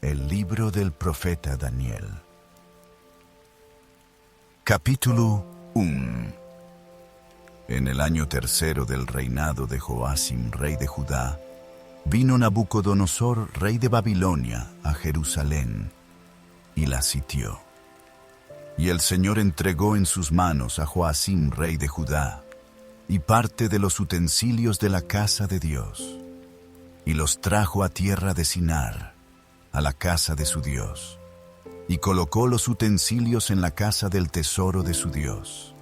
El libro del profeta Daniel. Capítulo 1. En el año tercero del reinado de Joacim, rey de Judá, vino Nabucodonosor, rey de Babilonia, a Jerusalén, y la sitió. Y el Señor entregó en sus manos a Joacim, rey de Judá, y parte de los utensilios de la casa de Dios, y los trajo a tierra de Sinar, a la casa de su Dios, y colocó los utensilios en la casa del tesoro de su Dios.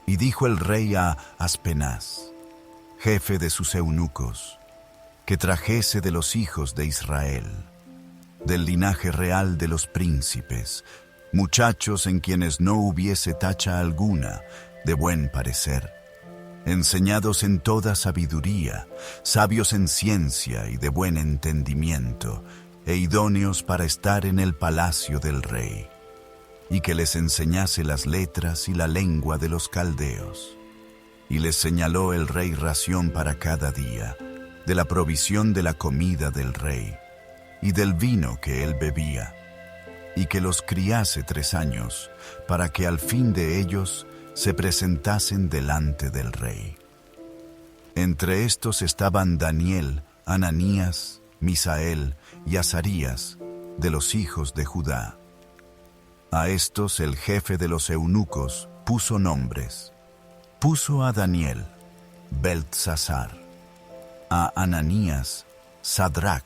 Y dijo el rey a Aspenaz, jefe de sus eunucos, que trajese de los hijos de Israel, del linaje real de los príncipes, muchachos en quienes no hubiese tacha alguna, de buen parecer, enseñados en toda sabiduría, sabios en ciencia y de buen entendimiento, e idóneos para estar en el palacio del rey, y que les enseñase las letras y la lengua de los caldeos. Y les señaló el rey ración para cada día, de la provisión de la comida del rey, y del vino que él bebía, y que los criase 3 años, para que al fin de ellos se presentasen delante del rey. Entre estos estaban Daniel, Ananías, Misael y Azarías, de los hijos de Judá. A estos el jefe de los eunucos puso nombres. Puso a Daniel, Beltsasar, a Ananías, Sadrac,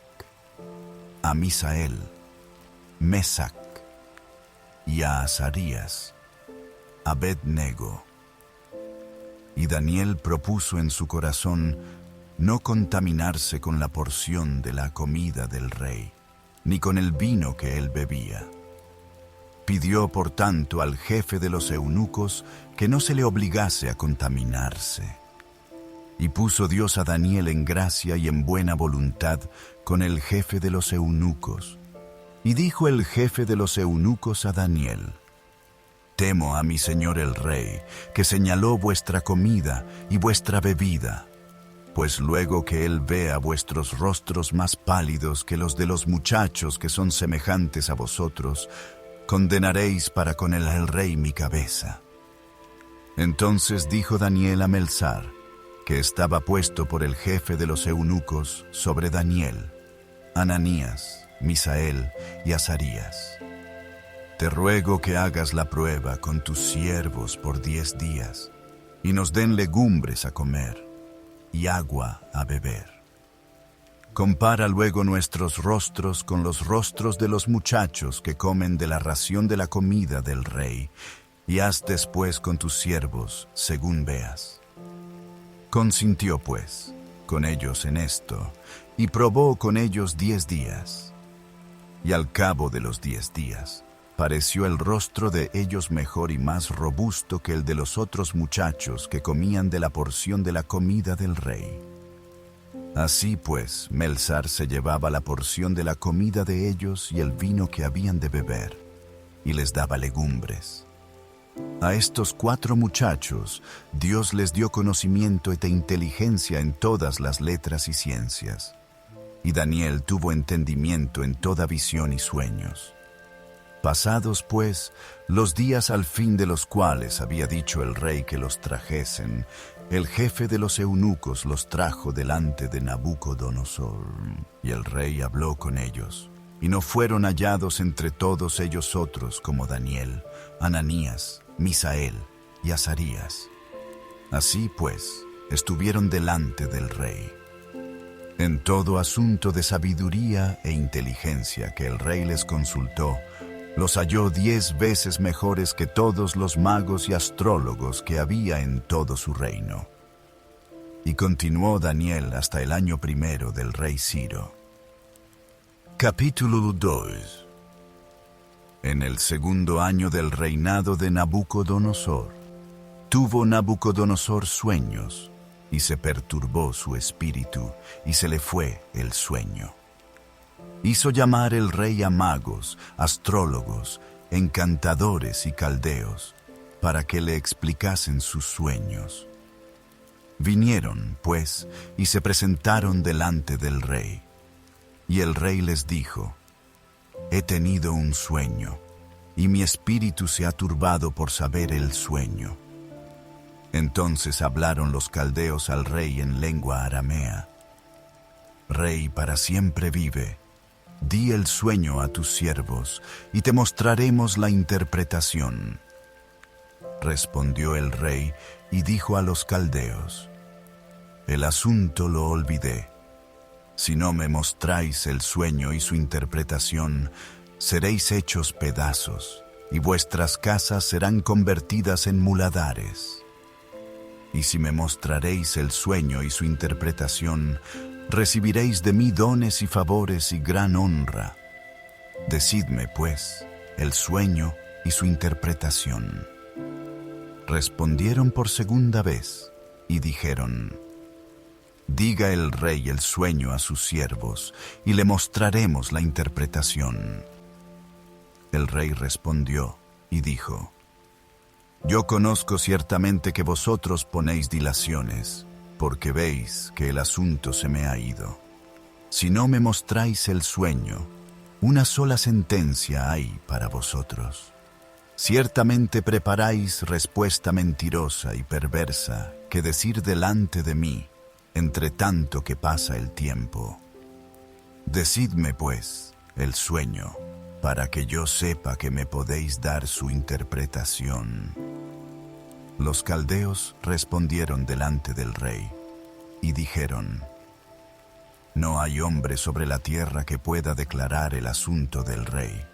a Misael, Mesac, y a Azarías, Abednego. Y Daniel propuso en su corazón no contaminarse con la porción de la comida del rey, ni con el vino que él bebía. Pidió, por tanto, al jefe de los eunucos que no se le obligase a contaminarse. Y puso Dios a Daniel en gracia y en buena voluntad con el jefe de los eunucos. Y dijo el jefe de los eunucos a Daniel: Temo a mi señor el rey, que señaló vuestra comida y vuestra bebida, pues luego que él vea vuestros rostros más pálidos que los de los muchachos que son semejantes a vosotros, condenaréis para con el rey mi cabeza. Entonces dijo Daniel a Melzar, que estaba puesto por el jefe de los eunucos sobre Daniel, Ananías, Misael y Azarías: Te ruego que hagas la prueba con tus siervos por 10 días, y nos den legumbres a comer y agua a beber. Compara luego nuestros rostros con los rostros de los muchachos que comen de la ración de la comida del rey, y haz después con tus siervos según veas. Consintió pues con ellos en esto, y probó con ellos 10 días. Y al cabo de los 10 días, pareció el rostro de ellos mejor y más robusto que el de los otros muchachos que comían de la porción de la comida del rey. Así pues, Melzar se llevaba la porción de la comida de ellos y el vino que habían de beber, y les daba legumbres. A estos 4 muchachos, Dios les dio conocimiento e inteligencia en todas las letras y ciencias. Y Daniel tuvo entendimiento en toda visión y sueños. Pasados, pues, los días al fin de los cuales había dicho el rey que los trajesen, el jefe de los eunucos los trajo delante de Nabucodonosor. Y el rey habló con ellos, y no fueron hallados entre todos ellos otros como Daniel, Ananías, Misael y Azarías. Así pues, estuvieron delante del rey. En todo asunto de sabiduría e inteligencia que el rey les consultó, los halló 10 veces mejores que todos los magos y astrólogos que había en todo su reino. Y continuó Daniel hasta el año 1 del rey Ciro. Capítulo 2. En el 2º año del reinado de Nabucodonosor, tuvo Nabucodonosor sueños, y se perturbó su espíritu, y se le fue el sueño. Hizo llamar el rey a magos, astrólogos, encantadores y caldeos, para que le explicasen sus sueños. Vinieron, pues, y se presentaron delante del rey. Y el rey les dijo: he tenido un sueño, y mi espíritu se ha turbado por saber el sueño. Entonces hablaron los caldeos al rey en lengua aramea. Rey, para siempre vive, di el sueño a tus siervos, y te mostraremos la interpretación. Respondió el rey y dijo a los caldeos: el asunto lo olvidé. Si no me mostráis el sueño y su interpretación, seréis hechos pedazos, y vuestras casas serán convertidas en muladares. Y si me mostraréis el sueño y su interpretación, recibiréis de mí dones y favores y gran honra. Decidme, pues, el sueño y su interpretación. Respondieron por segunda vez y dijeron: diga el rey el sueño a sus siervos, y le mostraremos la interpretación. El rey respondió y dijo: yo conozco ciertamente que vosotros ponéis dilaciones, porque veis que el asunto se me ha ido. Si no me mostráis el sueño, una sola sentencia hay para vosotros. Ciertamente preparáis respuesta mentirosa y perversa que decir delante de mí, entre tanto que pasa el tiempo. Decidme, pues, el sueño, para que yo sepa que me podéis dar su interpretación. Los caldeos respondieron delante del rey y dijeron: no hay hombre sobre la tierra que pueda declarar el asunto del rey.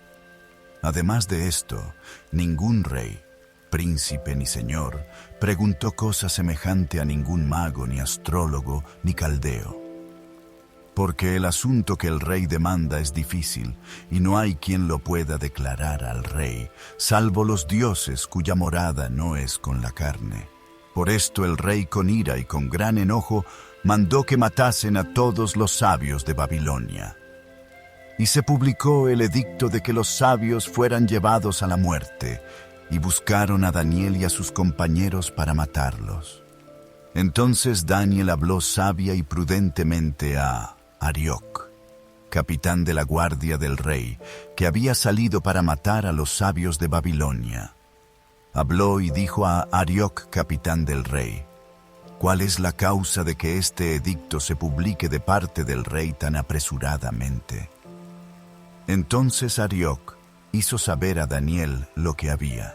Además de esto, ningún rey, príncipe ni señor, preguntó cosa semejante a ningún mago, ni astrólogo, ni caldeo. Porque el asunto que el rey demanda es difícil, y no hay quien lo pueda declarar al rey, salvo los dioses cuya morada no es con la carne. Por esto el rey, con ira y con gran enojo, mandó que matasen a todos los sabios de Babilonia. Y se publicó el edicto de que los sabios fueran llevados a la muerte, y buscaron a Daniel y a sus compañeros para matarlos. Entonces Daniel habló sabia y prudentemente a Arioc, capitán de la guardia del rey, que había salido para matar a los sabios de Babilonia. Habló y dijo a Arioc, capitán del rey: ¿cuál es la causa de que este edicto se publique de parte del rey tan apresuradamente? Entonces Arioc hizo saber a Daniel lo que había.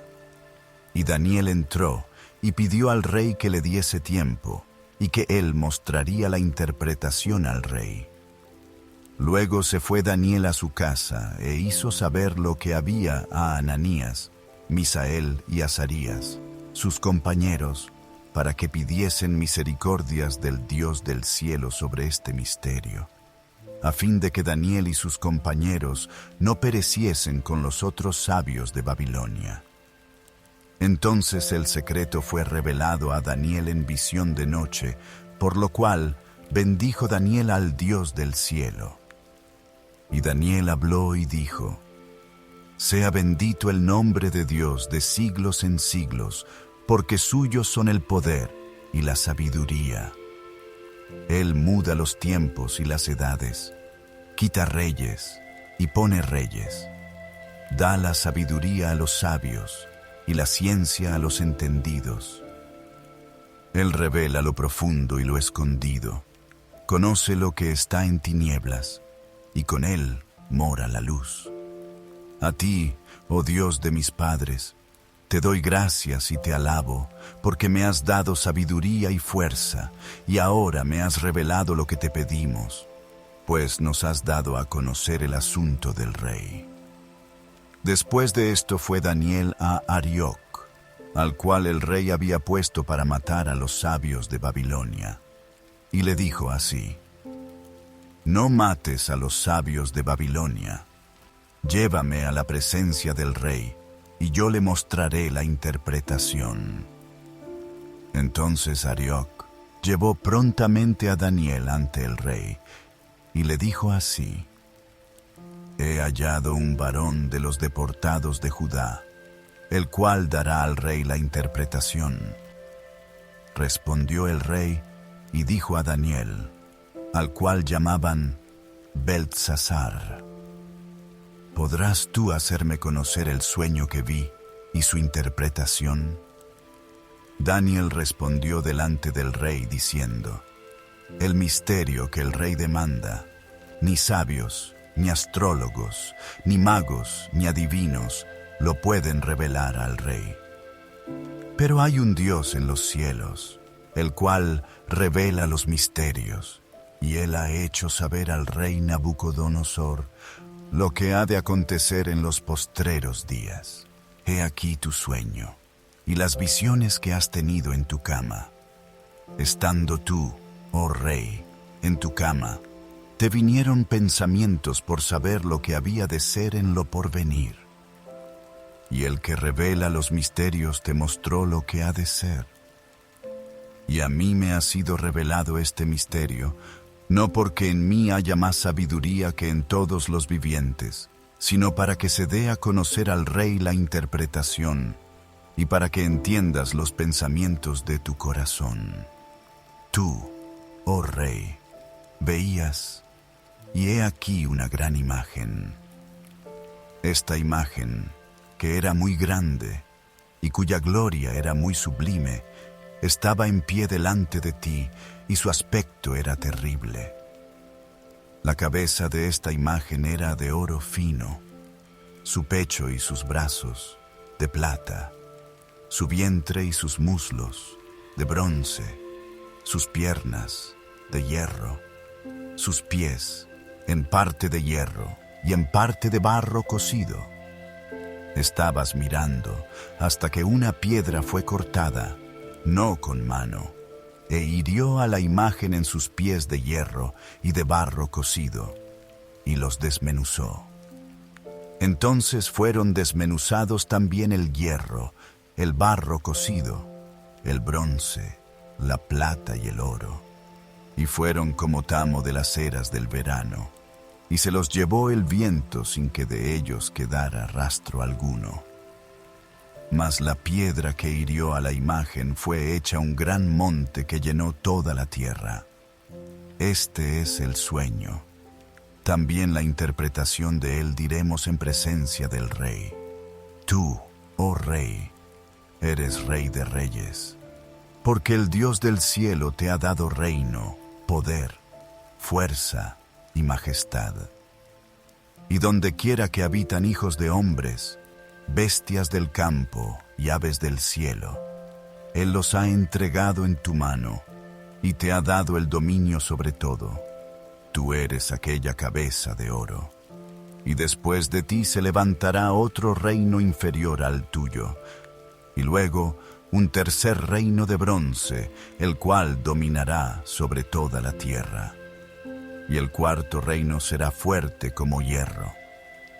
Y Daniel entró y pidió al rey que le diese tiempo, y que él mostraría la interpretación al rey. Luego se fue Daniel a su casa e hizo saber lo que había a Ananías, Misael y Azarías, sus compañeros, para que pidiesen misericordias del Dios del cielo sobre este misterio, a fin de que Daniel y sus compañeros no pereciesen con los otros sabios de Babilonia. Entonces el secreto fue revelado a Daniel en visión de noche, por lo cual bendijo Daniel al Dios del cielo. Y Daniel habló y dijo: sea bendito el nombre de Dios de siglos en siglos, porque suyos son el poder y la sabiduría. Él muda los tiempos y las edades, quita reyes y pone reyes, da la sabiduría a los sabios y la ciencia a los entendidos. Él revela lo profundo y lo escondido, conoce lo que está en tinieblas, y con él mora la luz. A ti, oh Dios de mis padres, te doy gracias y te alabo, porque me has dado sabiduría y fuerza, y ahora me has revelado lo que te pedimos, pues nos has dado a conocer el asunto del rey. Después de esto fue Daniel a Arioc, al cual el rey había puesto para matar a los sabios de Babilonia, y le dijo así: no mates a los sabios de Babilonia, llévame a la presencia del rey, y yo le mostraré la interpretación. Entonces Arioc llevó prontamente a Daniel ante el rey, y le dijo así: he hallado un varón de los deportados de Judá, el cual dará al rey la interpretación. Respondió el rey y dijo a Daniel, al cual llamaban Beltsasar: ¿podrás tú hacerme conocer el sueño que vi y su interpretación? Daniel respondió delante del rey diciendo: el misterio que el rey demanda, ni sabios, ni astrólogos, ni magos, ni adivinos lo pueden revelar al rey. Pero hay un Dios en los cielos, el cual revela los misterios, y él ha hecho saber al rey Nabucodonosor lo que ha de acontecer en los postreros días. He aquí tu sueño y las visiones que has tenido en tu cama. Estando tú, oh rey, en tu cama, te vinieron pensamientos por saber lo que había de ser en lo porvenir. Y el que revela los misterios te mostró lo que ha de ser. Y a mí me ha sido revelado este misterio, no porque en mí haya más sabiduría que en todos los vivientes, sino para que se dé a conocer al rey la interpretación, y para que entiendas los pensamientos de tu corazón. Tú, oh rey, veías, y he aquí una gran imagen. Esta imagen, que era muy grande, y cuya gloria era muy sublime, estaba en pie delante de ti, y su aspecto era terrible. La cabeza de esta imagen era de oro fino, su pecho y sus brazos de plata, su vientre y sus muslos de bronce, sus piernas de hierro, sus pies en parte de hierro y en parte de barro cocido. Estabas mirando hasta que una piedra fue cortada, no con mano, e hirió a la imagen en sus pies de hierro y de barro cocido, y los desmenuzó. Entonces fueron desmenuzados también el hierro, el barro cocido, el bronce, la plata y el oro, y fueron como tamo de las eras del verano, y se los llevó el viento sin que de ellos quedara rastro alguno. Mas la piedra que hirió a la imagen fue hecha un gran monte que llenó toda la tierra. Este es el sueño. También la interpretación de él diremos en presencia del rey. Tú, oh rey, eres rey de reyes, porque el Dios del cielo te ha dado reino, poder, fuerza y majestad. Y donde quiera que habitan hijos de hombres, bestias del campo y aves del cielo, Él los ha entregado en tu mano y te ha dado el dominio sobre todo. Tú eres aquella cabeza de oro. Y después de ti se levantará otro reino inferior al tuyo, y luego un tercer reino de bronce, el cual dominará sobre toda la tierra. Y el cuarto reino será fuerte como hierro.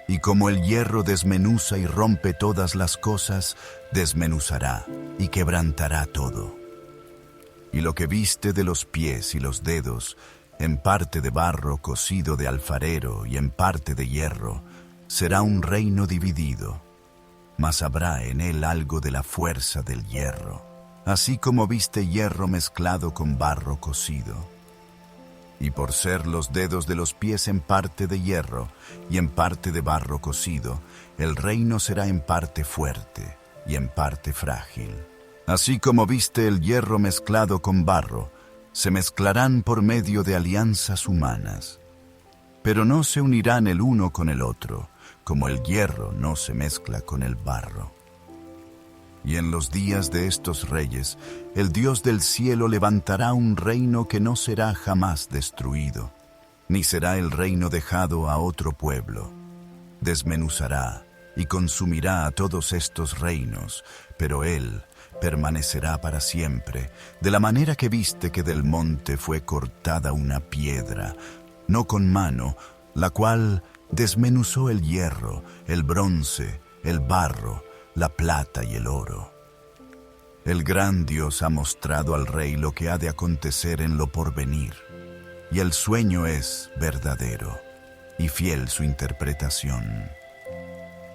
Y como el hierro desmenuza y rompe todas las cosas, desmenuzará y quebrantará todo. Y lo que viste de los pies y los dedos, en parte de barro cocido de alfarero y en parte de hierro, será un reino dividido, mas habrá en él algo de la fuerza del hierro, así como viste hierro mezclado con barro cocido. Y por ser los dedos de los pies en parte de hierro y en parte de barro cocido, el reino será en parte fuerte y en parte frágil. Así como viste el hierro mezclado con barro, se mezclarán por medio de alianzas humanas, pero no se unirán el uno con el otro, como el hierro no se mezcla con el barro. Y en los días de estos reyes, el Dios del cielo levantará un reino que no será jamás destruido, ni será el reino dejado a otro pueblo. Desmenuzará y consumirá a todos estos reinos, pero él permanecerá para siempre, de la manera que viste que del monte fue cortada una piedra, no con mano, la cual desmenuzó el hierro, el bronce, el barro, la plata y el oro. El gran Dios ha mostrado al rey lo que ha de acontecer en lo porvenir, y el sueño es verdadero, y fiel su interpretación.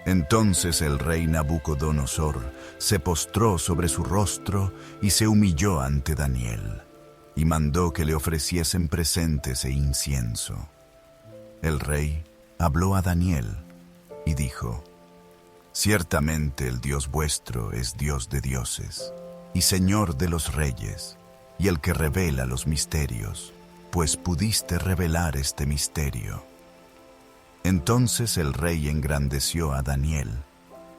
Entonces el rey Nabucodonosor se postró sobre su rostro y se humilló ante Daniel, y mandó que le ofreciesen presentes e incienso. El rey habló a Daniel, y dijo: Ciertamente el Dios vuestro es Dios de dioses, y Señor de los reyes, y el que revela los misterios, pues pudiste revelar este misterio. Entonces el rey engrandeció a Daniel,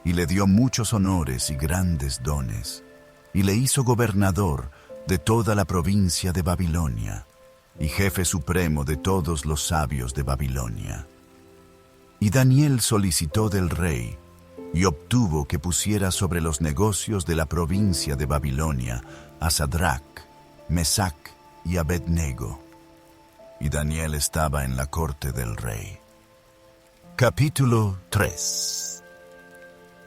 y le dio muchos honores y grandes dones, y le hizo gobernador de toda la provincia de Babilonia, y jefe supremo de todos los sabios de Babilonia. Y Daniel solicitó del rey, y obtuvo que pusiera sobre los negocios de la provincia de Babilonia a Sadrach, Mesac y Abednego. Y Daniel estaba en la corte del rey. Capítulo 3.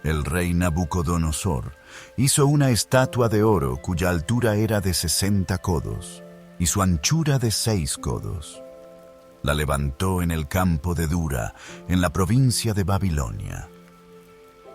El rey Nabucodonosor hizo una estatua de oro cuya altura era de 60 codos y su anchura de 6 codos. La levantó en el campo de Dura, en la provincia de Babilonia.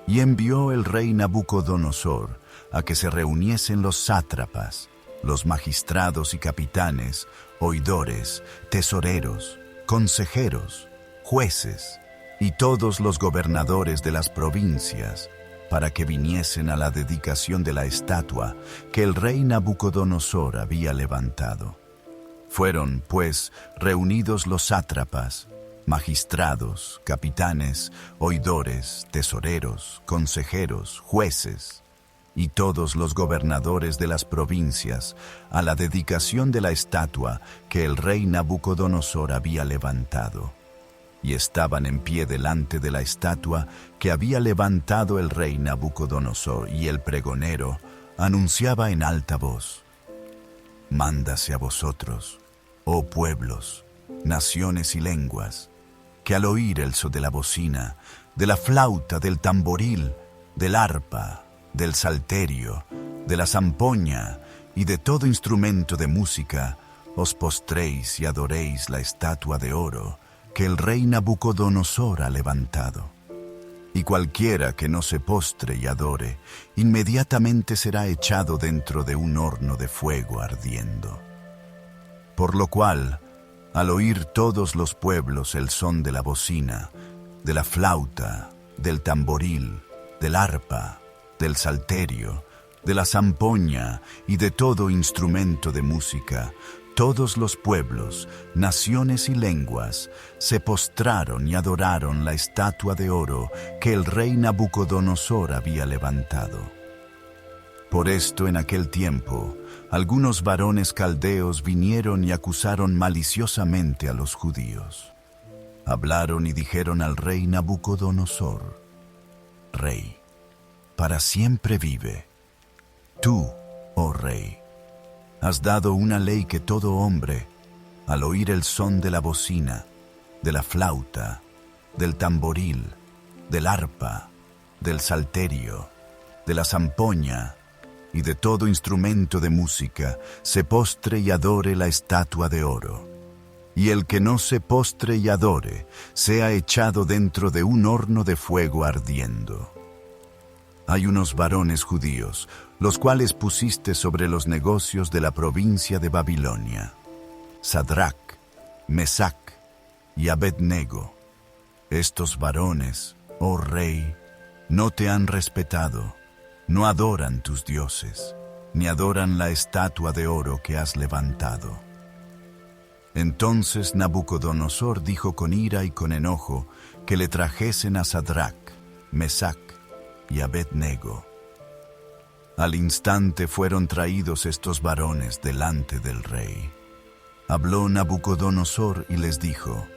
Y envió el rey Nabucodonosor a que se reuniesen los sátrapas, los magistrados y capitanes, oidores, tesoreros, consejeros, jueces y todos los gobernadores de las provincias, para que viniesen a la dedicación de la estatua que el rey Nabucodonosor había levantado. Fueron, pues, reunidos los sátrapas, magistrados, capitanes, oidores, tesoreros, consejeros, jueces, y todos los gobernadores de las provincias, a la dedicación de la estatua que el rey Nabucodonosor había levantado. Y estaban en pie delante de la estatua que había levantado el rey Nabucodonosor, y el pregonero anunciaba en alta voz: Mándase a vosotros, oh pueblos, naciones y lenguas, que al oír el son de la bocina, de la flauta, del tamboril, del arpa, del salterio, de la zampoña y de todo instrumento de música, os postréis y adoréis la estatua de oro que el rey Nabucodonosor ha levantado. Y cualquiera que no se postre y adore, inmediatamente será echado dentro de un horno de fuego ardiendo. Por lo cual, al oír todos los pueblos el son de la bocina, de la flauta, del tamboril, del arpa, del salterio, de la zampoña y de todo instrumento de música, todos los pueblos, naciones y lenguas se postraron y adoraron la estatua de oro que el rey Nabucodonosor había levantado. Por esto en aquel tiempo, algunos varones caldeos vinieron y acusaron maliciosamente a los judíos. Hablaron y dijeron al rey Nabucodonosor: Rey, para siempre vive. Tú, oh rey, has dado una ley que todo hombre, al oír el son de la bocina, de la flauta, del tamboril, del arpa, del salterio, de la zampoña y de todo instrumento de música, se postre y adore la estatua de oro. Y el que no se postre y adore, sea echado dentro de un horno de fuego ardiendo. Hay unos varones judíos, los cuales pusiste sobre los negocios de la provincia de Babilonia: Sadrach, Mesac y Abednego. Estos varones, oh rey, no te han respetado, no adoran tus dioses, ni adoran la estatua de oro que has levantado. Entonces Nabucodonosor dijo con ira y con enojo que le trajesen a Sadrach, Mesac y Abednego. Al instante fueron traídos estos varones delante del rey. Habló Nabucodonosor y les dijo: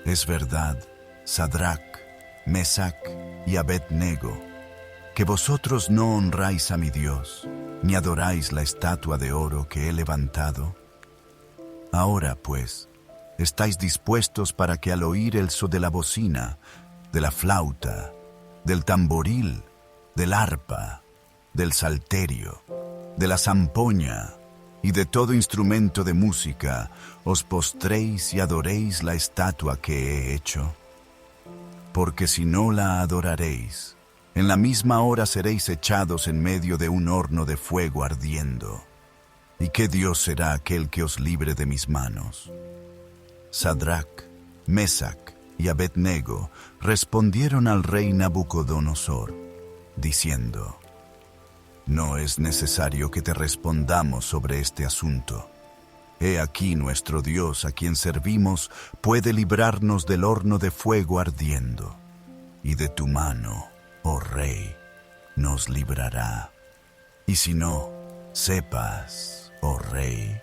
Es verdad, Sadrach, Mesac y Abednego, que vosotros no honráis a mi Dios, ni adoráis la estatua de oro que he levantado. Ahora, pues, estáis dispuestos para que al oír el son de la bocina, de la flauta, del tamboril, del arpa, del salterio, de la zampoña y de todo instrumento de música, os postréis y adoréis la estatua que he hecho? Porque si no la adoraréis, en la misma hora seréis echados en medio de un horno de fuego ardiendo. ¿Y qué Dios será aquel que os libre de mis manos? Sadrach, Mesac y Abed-nego respondieron al rey Nabucodonosor, diciendo: «No es necesario que te respondamos sobre este asunto. He aquí nuestro Dios, a quien servimos, puede librarnos del horno de fuego ardiendo, y de tu mano, oh rey, nos librará. Y si no, sepas, oh rey,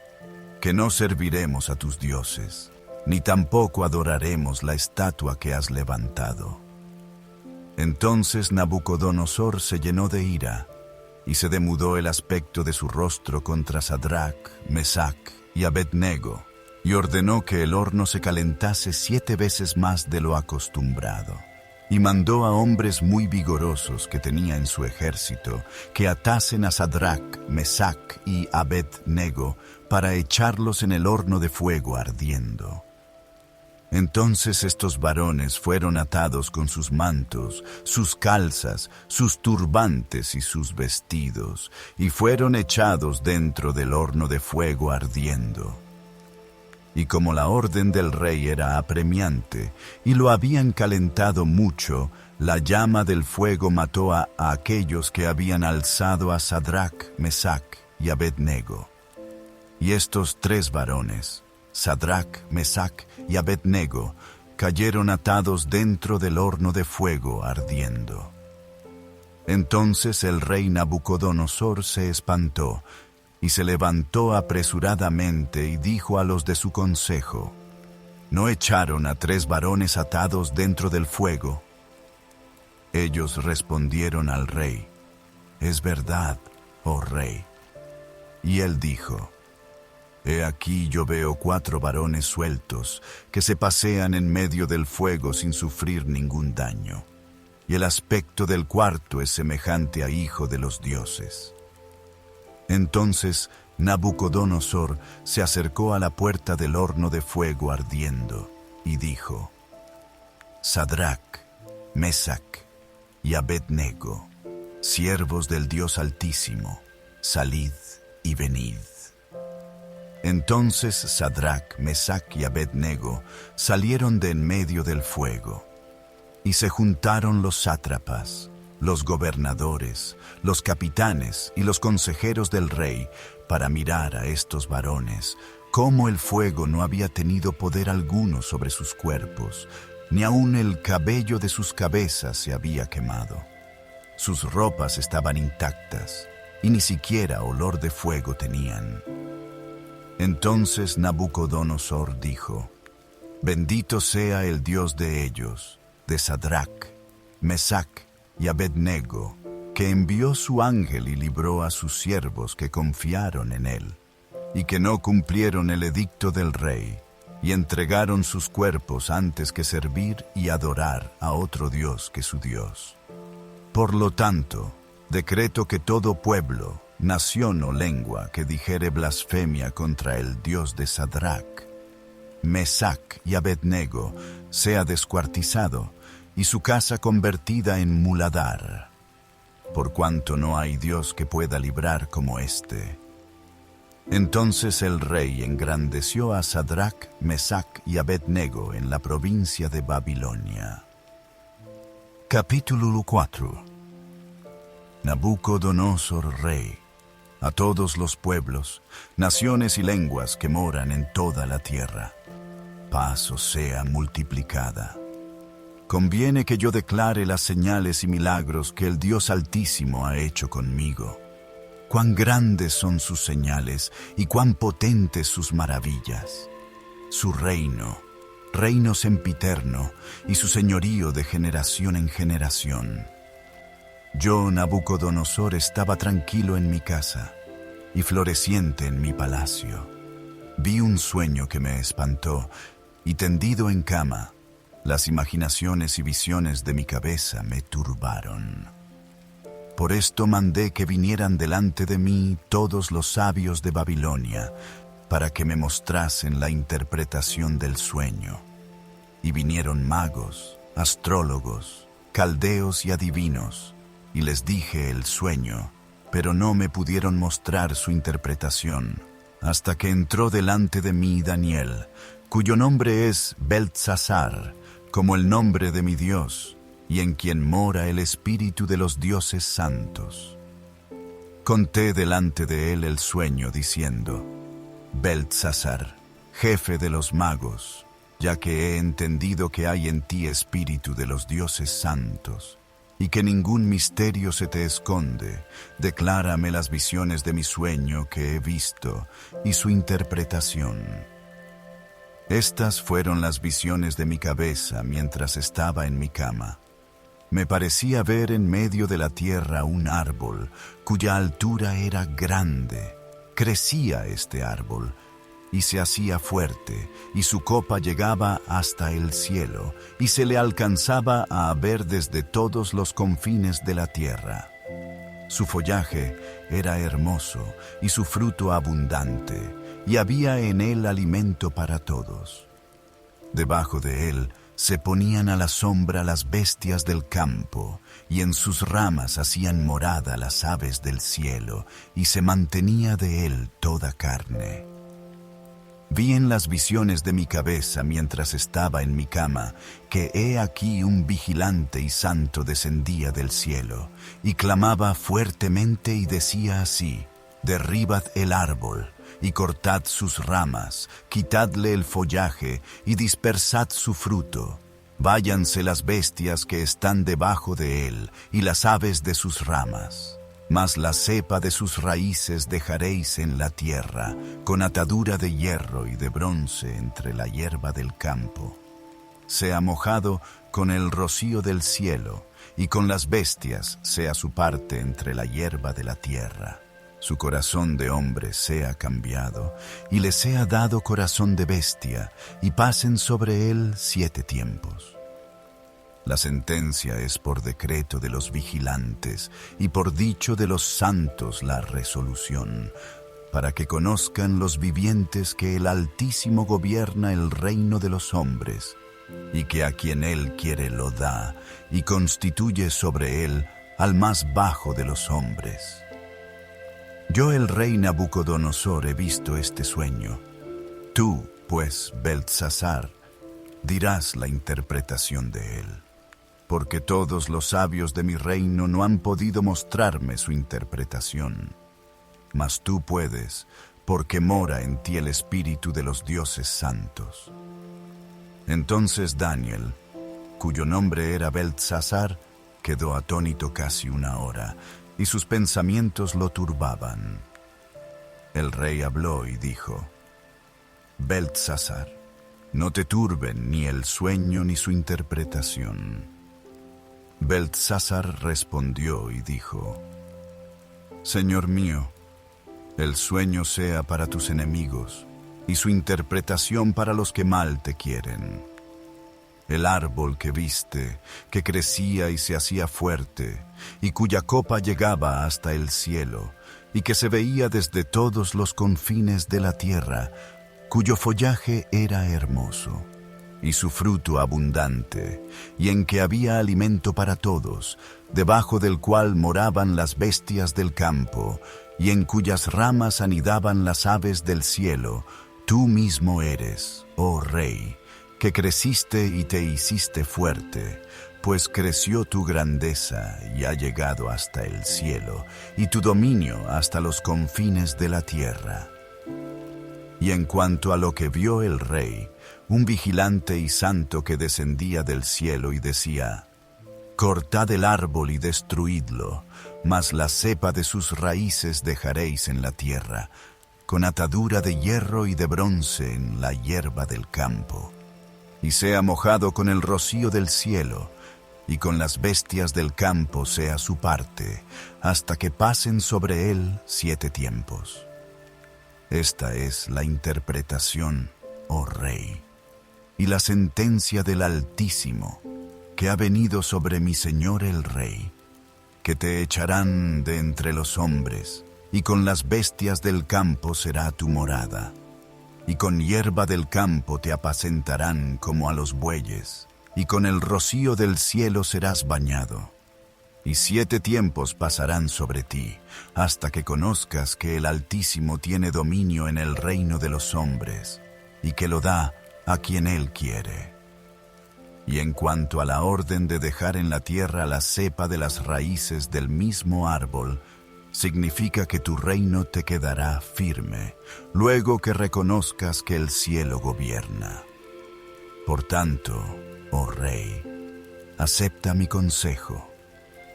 que no serviremos a tus dioses, ni tampoco adoraremos la estatua que has levantado». Entonces Nabucodonosor se llenó de ira, y se demudó el aspecto de su rostro contra Sadrach, Mesach y Abed-nego, y ordenó que el horno se calentase 7 veces más de lo acostumbrado. Y mandó a hombres muy vigorosos que tenía en su ejército que atasen a Sadrach, Mesach y Abed-nego para echarlos en el horno de fuego ardiendo. Entonces estos varones fueron atados con sus mantos, sus calzas, sus turbantes y sus vestidos, y fueron echados dentro del horno de fuego ardiendo. Y como la orden del rey era apremiante, y lo habían calentado mucho, la llama del fuego mató a aquellos que habían alzado a Sadrach, Mesach y Abed-nego. Y estos 3 varones, Sadrach, Mesach y Abed-nego, cayeron atados dentro del horno de fuego ardiendo. Entonces el rey Nabucodonosor se espantó, y se levantó apresuradamente y dijo a los de su consejo: ¿No echaron a 3 varones atados dentro del fuego? Ellos respondieron al rey: «Es verdad, oh rey». Y él dijo: «He aquí yo veo 4 varones sueltos que se pasean en medio del fuego sin sufrir ningún daño, y el aspecto del cuarto es semejante a hijo de los dioses». Entonces Nabucodonosor se acercó a la puerta del horno de fuego ardiendo y dijo: «Sadrach, Mesach y Abed-nego, siervos del Dios Altísimo, salid y venid». Entonces Sadrach, Mesach y Abed-nego salieron de en medio del fuego, y se juntaron los sátrapas, los gobernadores, los capitanes y los consejeros del rey para mirar a estos varones, cómo el fuego no había tenido poder alguno sobre sus cuerpos, ni aun el cabello de sus cabezas se había quemado. Sus ropas estaban intactas, y ni siquiera olor de fuego tenían. Entonces Nabucodonosor dijo: «Bendito sea el Dios de ellos, de Sadrach, Mesach y Abed-nego, que envió su ángel y libró a sus siervos que confiaron en él, y que no cumplieron el edicto del rey, y entregaron sus cuerpos antes que servir y adorar a otro Dios que su Dios. Por lo tanto, decreto que todo pueblo, nación o lengua que dijere blasfemia contra el Dios de Sadrach, Mesach y Abed-nego sea descuartizado y su casa convertida en muladar, por cuanto no hay Dios que pueda librar como éste». Entonces el rey engrandeció a Sadrach, Mesach y Abed-nego en la provincia de Babilonia. Capítulo 4. Nabucodonosor rey, a todos los pueblos, naciones y lenguas que moran en toda la tierra, paz os sea multiplicada. Conviene que yo declare las señales y milagros que el Dios Altísimo ha hecho conmigo. Cuán grandes son sus señales y cuán potentes sus maravillas. Su reino sempiterno, y su señorío de generación en generación. Yo, Nabucodonosor, estaba tranquilo en mi casa y floreciente en mi palacio. Vi un sueño que me espantó, y tendido en cama, las imaginaciones y visiones de mi cabeza me turbaron. Por esto mandé que vinieran delante de mí todos los sabios de Babilonia, para que me mostrasen la interpretación del sueño. Y vinieron magos, astrólogos, caldeos y adivinos, y les dije el sueño, pero no me pudieron mostrar su interpretación, hasta que entró delante de mí Daniel, cuyo nombre es Beltsasar, como el nombre de mi Dios, y en quien mora el espíritu de los dioses santos. Conté delante de él el sueño, diciendo: Beltsasar, jefe de los magos, ya que he entendido que hay en ti espíritu de los dioses santos, y que ningún misterio se te esconde, declárame las visiones de mi sueño que he visto, y su interpretación. Estas fueron las visiones de mi cabeza mientras estaba en mi cama. Me parecía ver en medio de la tierra un árbol, cuya altura era grande. Crecía este árbol, y se hacía fuerte, y su copa llegaba hasta el cielo, y se le alcanzaba a ver desde todos los confines de la tierra. Su follaje era hermoso, y su fruto abundante, y había en él alimento para todos. Debajo de él se ponían a la sombra las bestias del campo, y en sus ramas hacían morada las aves del cielo, y se mantenía de él toda carne. Vi en las visiones de mi cabeza mientras estaba en mi cama, que he aquí un vigilante y santo descendía del cielo, y clamaba fuertemente y decía así: derribad el árbol, y cortad sus ramas, quitadle el follaje, y dispersad su fruto. Váyanse las bestias que están debajo de él, y las aves de sus ramas. Mas la cepa de sus raíces dejaréis en la tierra, con atadura de hierro y de bronce entre la hierba del campo. Sea mojado con el rocío del cielo, y con las bestias sea su parte entre la hierba de la tierra. Su corazón de hombre sea cambiado, y le sea dado corazón de bestia, y pasen sobre él 7 tiempos. La sentencia es por decreto de los vigilantes, y por dicho de los santos la resolución, para que conozcan los vivientes que el Altísimo gobierna el reino de los hombres, y que a quien él quiere lo da, y constituye sobre él al más bajo de los hombres. Yo, el rey Nabucodonosor, he visto este sueño. Tú, pues, Beltsasar, dirás la interpretación de él, porque todos los sabios de mi reino no han podido mostrarme su interpretación. Mas tú puedes, porque mora en ti el espíritu de los dioses santos. Entonces Daniel, cuyo nombre era Beltsasar, quedó atónito casi 1 hora, y sus pensamientos lo turbaban. El rey habló y dijo: Beltsasar, no te turben ni el sueño ni su interpretación. Beltsasar respondió y dijo: Señor mío, el sueño sea para tus enemigos, y su interpretación para los que mal te quieren. El árbol que viste, que crecía y se hacía fuerte, y cuya copa llegaba hasta el cielo, y que se veía desde todos los confines de la tierra, cuyo follaje era hermoso, y su fruto abundante, y en que había alimento para todos, debajo del cual moraban las bestias del campo, y en cuyas ramas anidaban las aves del cielo, tú mismo eres, oh Rey, que creciste y te hiciste fuerte, pues creció tu grandeza y ha llegado hasta el cielo, y tu dominio hasta los confines de la tierra. Y en cuanto a lo que vio el rey, un vigilante y santo que descendía del cielo y decía: cortad el árbol y destruidlo, mas la cepa de sus raíces dejaréis en la tierra, con atadura de hierro y de bronce en la hierba del campo. Y sea mojado con el rocío del cielo, y con las bestias del campo sea su parte, hasta que pasen sobre él 7 tiempos. Esta es la interpretación, oh Rey, y la sentencia del Altísimo, que ha venido sobre mi Señor el Rey, que te echarán de entre los hombres, y con las bestias del campo será tu morada, y con hierba del campo te apacentarán como a los bueyes, y con el rocío del cielo serás bañado. Y 7 tiempos pasarán sobre ti, hasta que conozcas que el Altísimo tiene dominio en el reino de los hombres, y que lo da a quien Él quiere. Y en cuanto a la orden de dejar en la tierra la cepa de las raíces del mismo árbol, significa que tu reino te quedará firme, luego que reconozcas que el cielo gobierna. Por tanto, oh Rey, acepta mi consejo.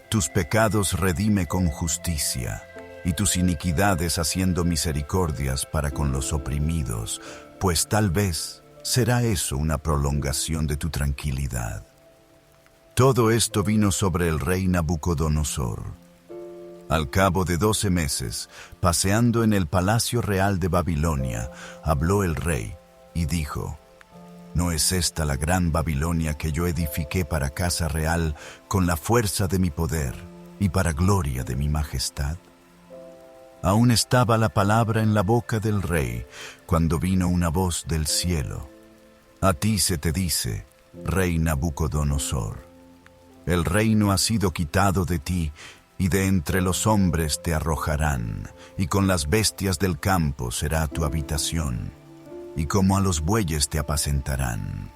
Tus pecados redime con justicia, y tus iniquidades haciendo misericordias para con los oprimidos, pues tal vez será eso una prolongación de tu tranquilidad. Todo esto vino sobre el rey Nabucodonosor. Al cabo de 12 meses, paseando en el palacio real de Babilonia, habló el rey y dijo: ¿No es esta la gran Babilonia que yo edifiqué para casa real con la fuerza de mi poder y para gloria de mi majestad? Aún estaba la palabra en la boca del rey, cuando vino una voz del cielo: A ti se te dice, rey Nabucodonosor, el reino ha sido quitado de ti, y de entre los hombres te arrojarán, y con las bestias del campo será tu habitación, y como a los bueyes te apacentarán.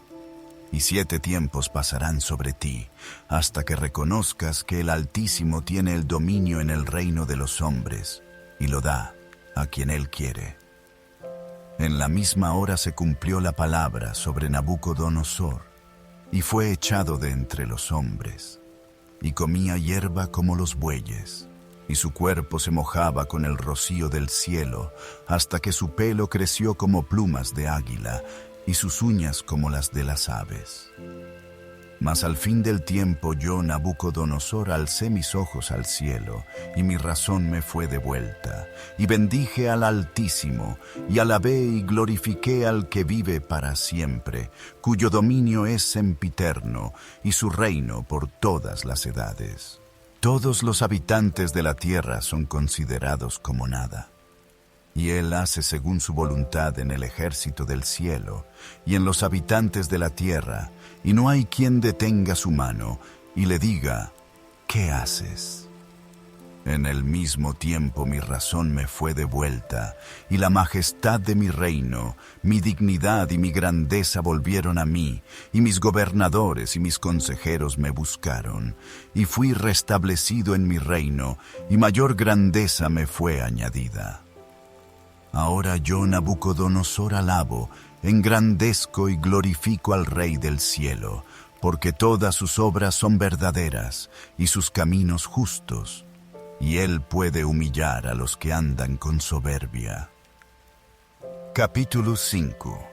Y 7 tiempos pasarán sobre ti, hasta que reconozcas que el Altísimo tiene el dominio en el reino de los hombres, y lo da a quien Él quiere. En la misma hora se cumplió la palabra sobre Nabucodonosor, y fue echado de entre los hombres, y comía hierba como los bueyes, y su cuerpo se mojaba con el rocío del cielo, hasta que su pelo creció como plumas de águila, y sus uñas como las de las aves. Mas al fin del tiempo yo, Nabucodonosor, alcé mis ojos al cielo, y mi razón me fue devuelta, y bendije al Altísimo, y alabé y glorifiqué al que vive para siempre, cuyo dominio es sempiterno, y su reino por todas las edades. Todos los habitantes de la tierra son considerados como nada. Y Él hace según su voluntad en el ejército del cielo y en los habitantes de la tierra, y no hay quien detenga su mano y le diga: ¿qué haces? En el mismo tiempo mi razón me fue devuelta, y la majestad de mi reino, mi dignidad y mi grandeza volvieron a mí, y mis gobernadores y mis consejeros me buscaron, y fui restablecido en mi reino, y mayor grandeza me fue añadida. Ahora yo, Nabucodonosor, alabo, engrandezco y glorifico al Rey del cielo, porque todas sus obras son verdaderas y sus caminos justos, y Él puede humillar a los que andan con soberbia. Capítulo 5.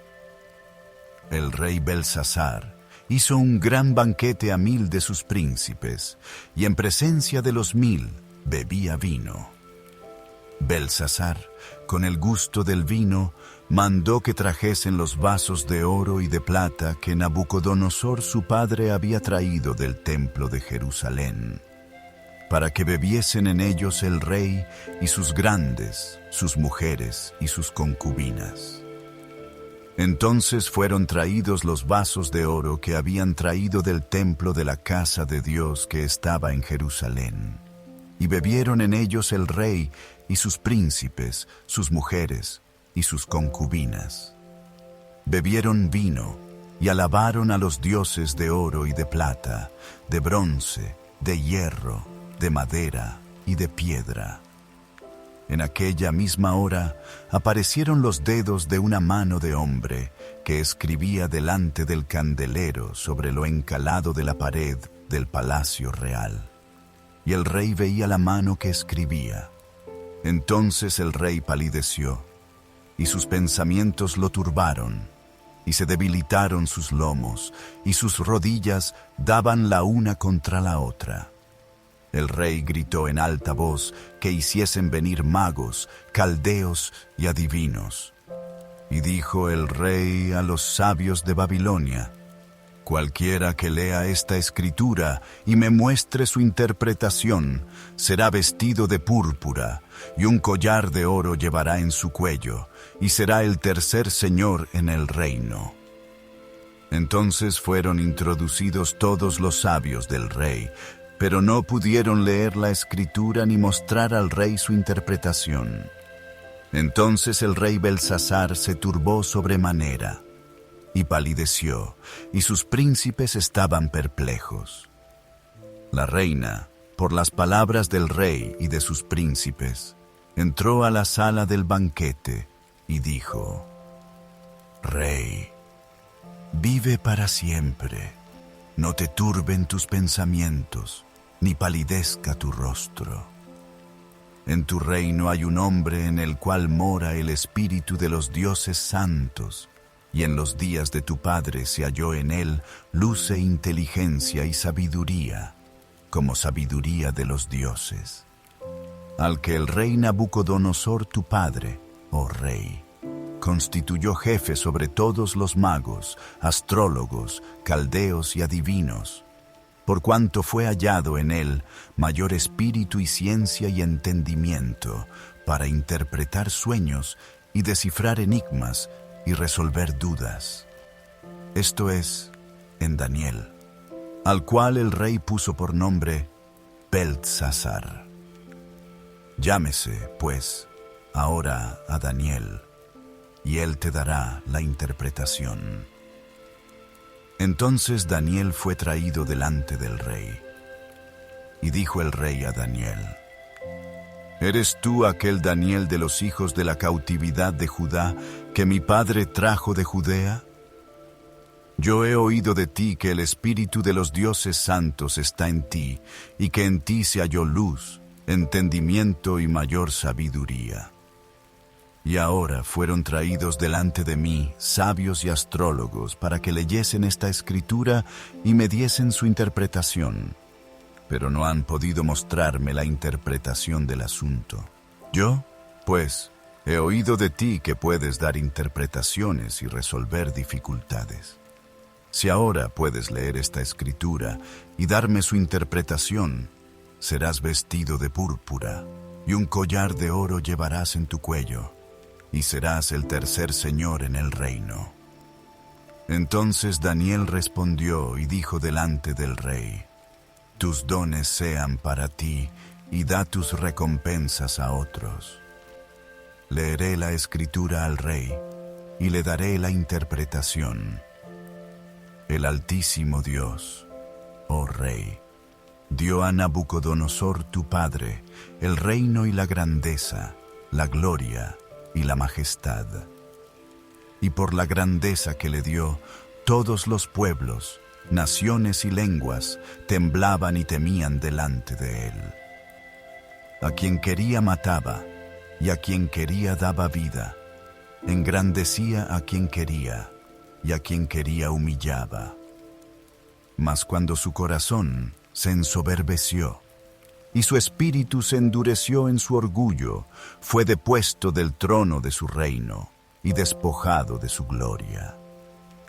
El rey Belsasar hizo un gran banquete a 1000 de sus príncipes, y en presencia de los 1000 bebía vino. Belsasar, con el gusto del vino, mandó que trajesen los vasos de oro y de plata que Nabucodonosor su padre había traído del templo de Jerusalén, para que bebiesen en ellos el rey y sus grandes, sus mujeres y sus concubinas. Entonces fueron traídos los vasos de oro que habían traído del templo de la casa de Dios que estaba en Jerusalén, y bebieron en ellos el rey y sus príncipes, sus mujeres y sus concubinas. Bebieron vino y alabaron a los dioses de oro y de plata, de bronce, de hierro, de madera y de piedra. En aquella misma hora aparecieron los dedos de una mano de hombre que escribía delante del candelero sobre lo encalado de la pared del palacio real. Y el rey veía la mano que escribía. Entonces el rey palideció, y sus pensamientos lo turbaron, y se debilitaron sus lomos, y sus rodillas daban la una contra la otra. El rey gritó en alta voz que hiciesen venir magos, caldeos y adivinos. Y dijo el rey a los sabios de Babilonia: Cualquiera que lea esta escritura y me muestre su interpretación, será vestido de púrpura, y un collar de oro llevará en su cuello, y será el tercer señor en el reino. Entonces fueron introducidos todos los sabios del rey, pero no pudieron leer la escritura ni mostrar al rey su interpretación. Entonces el rey Belsasar se turbó sobremanera. y palideció, y sus príncipes estaban perplejos. La reina, por las palabras del rey y de sus príncipes, entró a la sala del banquete y dijo: «Rey, vive para siempre. No te turben tus pensamientos, ni palidezca tu rostro. En tu reino hay un hombre en el cual mora el espíritu de los dioses santos, y en los días de tu padre se halló en él luz e inteligencia y sabiduría, como sabiduría de los dioses. Al que el rey Nabucodonosor tu padre, oh rey, constituyó jefe sobre todos los magos, astrólogos, caldeos y adivinos, por cuanto fue hallado en él mayor espíritu y ciencia y entendimiento para interpretar sueños y descifrar enigmas y resolver dudas. Esto es, en Daniel, al cual el rey puso por nombre Beltsasar. Llámese, pues, ahora a Daniel, y él te dará la interpretación». Entonces Daniel fue traído delante del rey. Y dijo el rey a Daniel: «¿Eres tú aquel Daniel de los hijos de la cautividad de Judá que mi padre trajo de Judea? Yo he oído de ti que el espíritu de los dioses santos está en ti, y que en ti se halló luz, entendimiento y mayor sabiduría. Y ahora fueron traídos delante de mí sabios y astrólogos para que leyesen esta escritura y me diesen su interpretación, pero no han podido mostrarme la interpretación del asunto. Yo, pues, he oído de ti que puedes dar interpretaciones y resolver dificultades. Si ahora puedes leer esta escritura y darme su interpretación, serás vestido de púrpura, y un collar de oro llevarás en tu cuello, y serás el tercer señor en el reino». Entonces Daniel respondió y dijo delante del rey: «Tus dones sean para ti, y da tus recompensas a otros. Leeré la escritura al rey, y le daré la interpretación. El Altísimo Dios, oh rey, dio a Nabucodonosor tu padre el reino y la grandeza, la gloria y la majestad. Y por la grandeza que le dio, todos los pueblos, naciones y lenguas temblaban y temían delante de él. A quien quería mataba, y a quien quería daba vida. Engrandecía a quien quería, y a quien quería humillaba. Mas cuando su corazón se ensoberbeció, y su espíritu se endureció en su orgullo, fue depuesto del trono de su reino y despojado de su gloria.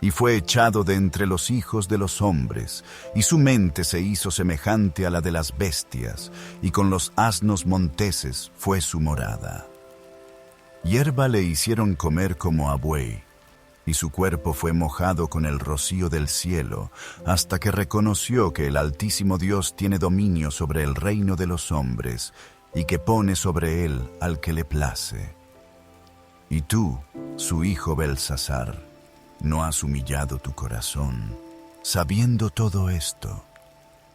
Y fue echado de entre los hijos de los hombres, y su mente se hizo semejante a la de las bestias, y con los asnos monteses fue su morada. Hierba le hicieron comer como a buey, y su cuerpo fue mojado con el rocío del cielo, hasta que reconoció que el Altísimo Dios tiene dominio sobre el reino de los hombres, y que pone sobre él al que le place. Y tú, su hijo Beltsasar, no has humillado tu corazón, sabiendo todo esto,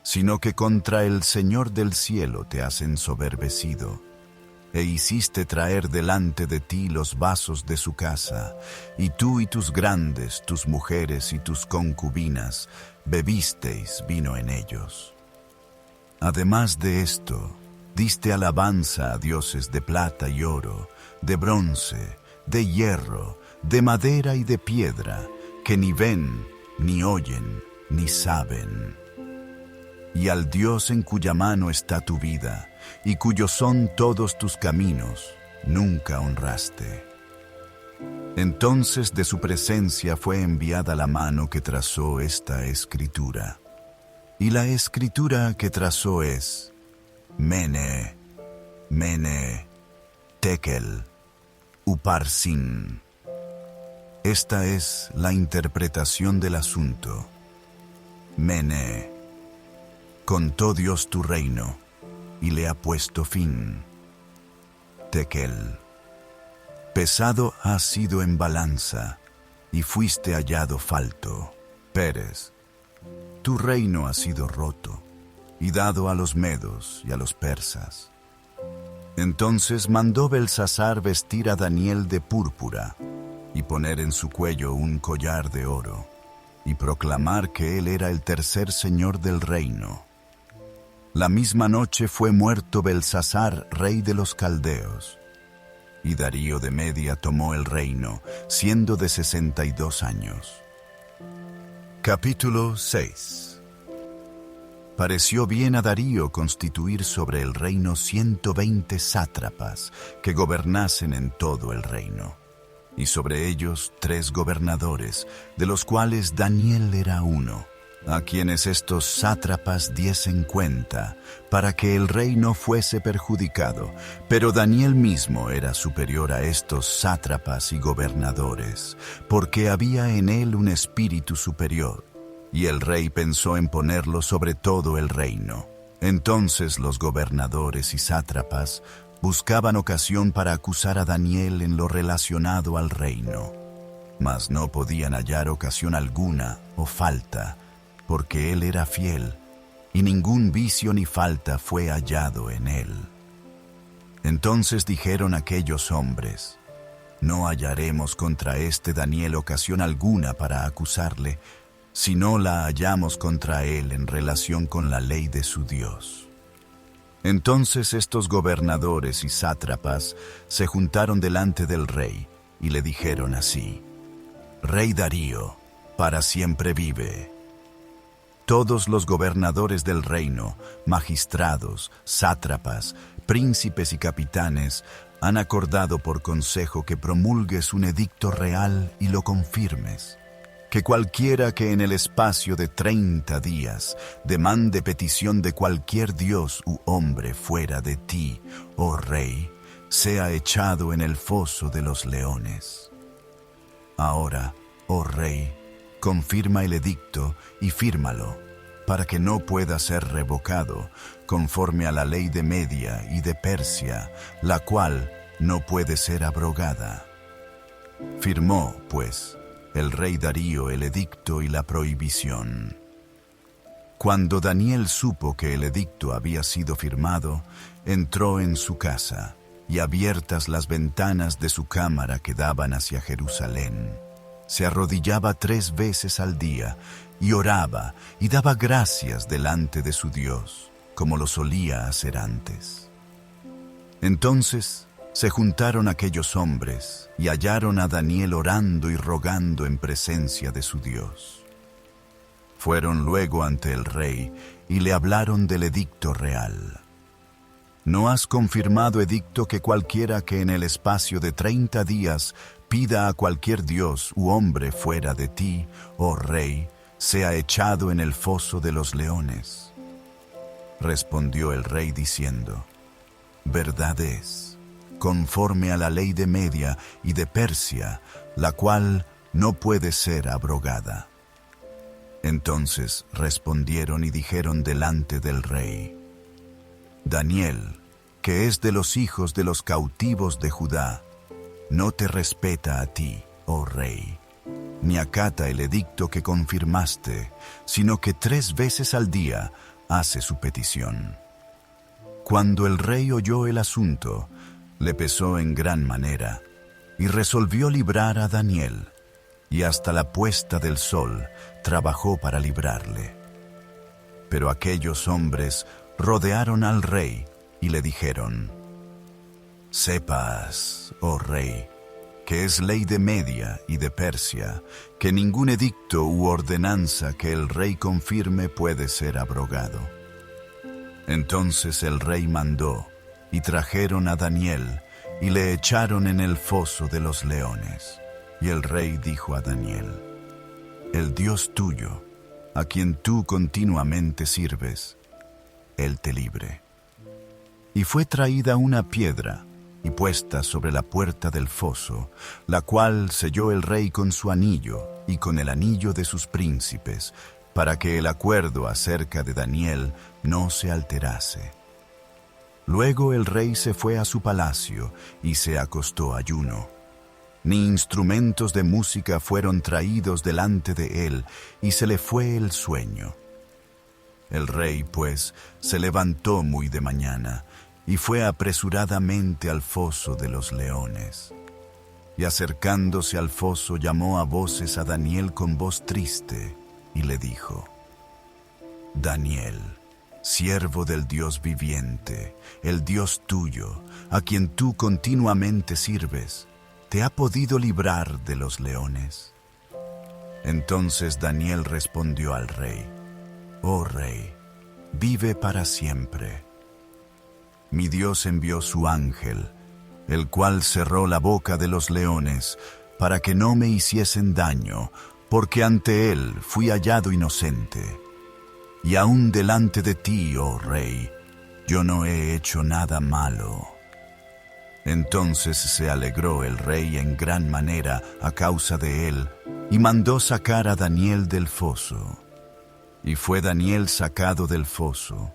sino que contra el Señor del cielo te has ensoberbecido, e hiciste traer delante de ti los vasos de su casa, y tú y tus grandes, tus mujeres y tus concubinas, bebisteis vino en ellos. Además de esto, diste alabanza a dioses de plata y oro, de bronce, de hierro, de madera y de piedra, que ni ven, ni oyen, ni saben. Y al Dios en cuya mano está tu vida, y cuyos son todos tus caminos, nunca honraste. Entonces de su presencia fue enviada la mano que trazó esta escritura. Y la escritura que trazó es: Mene, Mene, Tekel, Uparsin. Esta es la interpretación del asunto. Mene, contó Dios tu reino, y le ha puesto fin. Tekel, pesado has sido en balanza, y fuiste hallado falto. Peres, tu reino ha sido roto y dado a los medos y a los persas. Entonces mandó Belsasar vestir a Daniel de púrpura y poner en su cuello un collar de oro y proclamar que él era el tercer señor del reino. La misma noche fue muerto Belsasar, rey de los caldeos, y Darío de Media tomó el reino, siendo de 62 años. Capítulo 6. Pareció bien a Darío constituir sobre el reino 120 sátrapas que gobernasen en todo el reino, y sobre ellos 3 gobernadores, de los cuales Daniel era uno, a quienes estos sátrapas diesen cuenta, para que el rey no fuese perjudicado. Pero Daniel mismo era superior a estos sátrapas y gobernadores, porque había en él un espíritu superior, y el rey pensó en ponerlo sobre todo el reino. Entonces los gobernadores y sátrapas buscaban ocasión para acusar a Daniel en lo relacionado al reino, mas no podían hallar ocasión alguna o falta, porque él era fiel, y ningún vicio ni falta fue hallado en él. Entonces dijeron aquellos hombres: no hallaremos contra este Daniel ocasión alguna para acusarle, si no la hallamos contra él en relación con la ley de su Dios. Entonces estos gobernadores y sátrapas se juntaron delante del rey y le dijeron así: Rey Darío, para siempre vive. Todos los gobernadores del reino, magistrados, sátrapas, príncipes y capitanes han acordado por consejo que promulgues un edicto real y lo confirmes, que cualquiera que en el espacio de 30 días demande petición de cualquier dios u hombre fuera de ti, oh rey, sea echado en el foso de los leones. Ahora, oh rey, confirma el edicto y fírmalo, para que no pueda ser revocado, conforme a la ley de Media y de Persia, la cual no puede ser abrogada. Firmó, pues, el rey Darío el edicto y la prohibición. Cuando Daniel supo que el edicto había sido firmado, entró en su casa, y abiertas las ventanas de su cámara que daban hacia Jerusalén, se arrodillaba 3 veces al día, y oraba y daba gracias delante de su Dios, como lo solía hacer antes. Entonces se juntaron aquellos hombres y hallaron a Daniel orando y rogando en presencia de su Dios. Fueron luego ante el rey y le hablaron del edicto real. ¿No has confirmado edicto que cualquiera que en el espacio de 30 días pida a cualquier dios u hombre fuera de ti, oh rey, sea echado en el foso de los leones? Respondió el rey diciendo: verdad es, conforme a la ley de Media y de Persia, la cual no puede ser abrogada. Entonces respondieron y dijeron delante del rey: Daniel, que es de los hijos de los cautivos de Judá, no te respeta a ti, oh rey, ni acata el edicto que confirmaste, sino que 3 veces al día hace su petición. Cuando el rey oyó el asunto, le pesó en gran manera, y resolvió librar a Daniel, y hasta la puesta del sol trabajó para librarle. Pero aquellos hombres rodearon al rey y le dijeron: sepas, oh rey, que es ley de Media y de Persia, que ningún edicto u ordenanza que el rey confirme puede ser abrogado. Entonces el rey mandó, y trajeron a Daniel, y le echaron en el foso de los leones. Y el rey dijo a Daniel: el Dios tuyo, a quien tú continuamente sirves, él te libre. Y fue traída una piedra, y puesta sobre la puerta del foso, la cual selló el rey con su anillo y con el anillo de sus príncipes, para que el acuerdo acerca de Daniel no se alterase. Luego el rey se fue a su palacio y se acostó ayuno. ni instrumentos de música fueron traídos delante de él, y se le fue el sueño. El rey, pues, se levantó muy de mañana, y fue apresuradamente al foso de los leones. Y acercándose al foso, llamó a voces a Daniel con voz triste, y le dijo: Daniel, siervo del Dios viviente, el Dios tuyo, a quien tú continuamente sirves, ¿te ha podido librar de los leones? Entonces Daniel respondió al rey: Oh rey, vive para siempre. Mi Dios envió su ángel, el cual cerró la boca de los leones, para que no me hiciesen daño, porque ante él fui hallado inocente. Y aún delante de ti, oh rey, yo no he hecho nada malo. Entonces se alegró el rey en gran manera a causa de él, y mandó sacar a Daniel del foso. Y fue Daniel sacado del foso,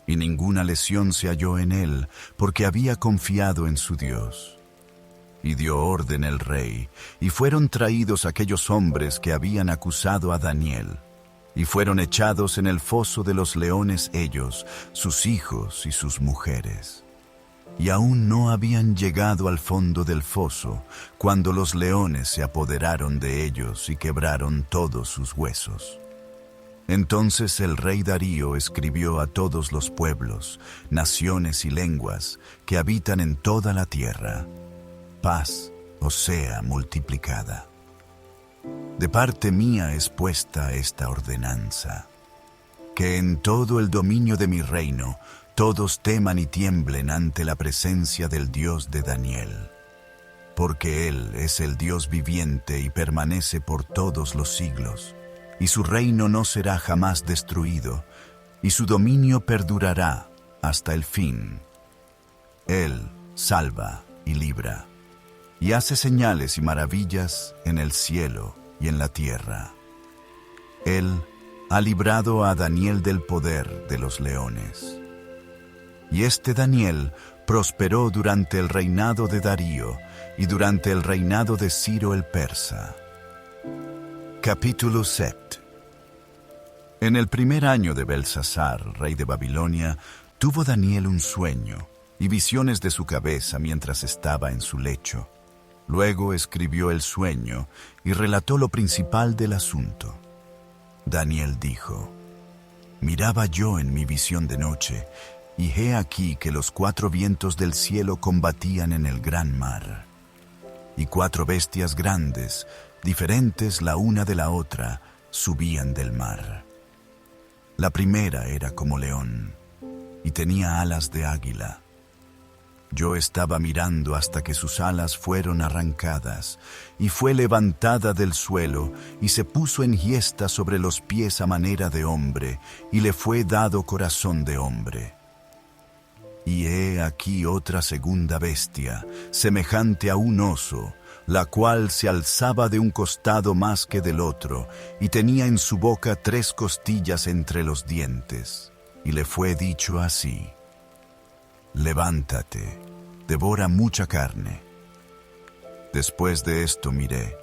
y ninguna lesión se halló en él, porque había confiado en su Dios. Y dio orden el rey, y fueron traídos aquellos hombres que habían acusado a Daniel, y fueron echados en el foso de los leones ellos, sus hijos y sus mujeres. Y aún no habían llegado al fondo del foso, cuando los leones se apoderaron de ellos y quebraron todos sus huesos. Entonces el rey Darío escribió a todos los pueblos, naciones y lenguas que habitan en toda la tierra: paz os sea multiplicada. De parte mía es puesta esta ordenanza: que en todo el dominio de mi reino todos teman y tiemblen ante la presencia del Dios de Daniel, porque Él es el Dios viviente y permanece por todos los siglos, y su reino no será jamás destruido, y su dominio perdurará hasta el fin. Él salva y libra, y hace señales y maravillas en el cielo y en la tierra. Él ha librado a Daniel del poder de los leones. Y este Daniel prosperó durante el reinado de Darío y durante el reinado de Ciro el persa. Capítulo 7. En el primer año de Belsasar, rey de Babilonia, tuvo Daniel un sueño y visiones de su cabeza mientras estaba en su lecho. Luego escribió el sueño y relató lo principal del asunto. Daniel dijo: Miraba yo en mi visión de noche, y he aquí que los 4 vientos del cielo combatían en el gran mar. Y 4 bestias grandes, diferentes la una de la otra, subían del mar. La primera era como león, y tenía alas de águila. Yo estaba mirando hasta que sus alas fueron arrancadas, y fue levantada del suelo, y se puso en hiesta sobre los pies a manera de hombre, y le fue dado corazón de hombre. Y he aquí otra segunda bestia, semejante a un oso, la cual se alzaba de un costado más que del otro, y tenía en su boca 3 costillas entre los dientes. Y le fue dicho así: Levántate, devora mucha carne. Después de esto miré,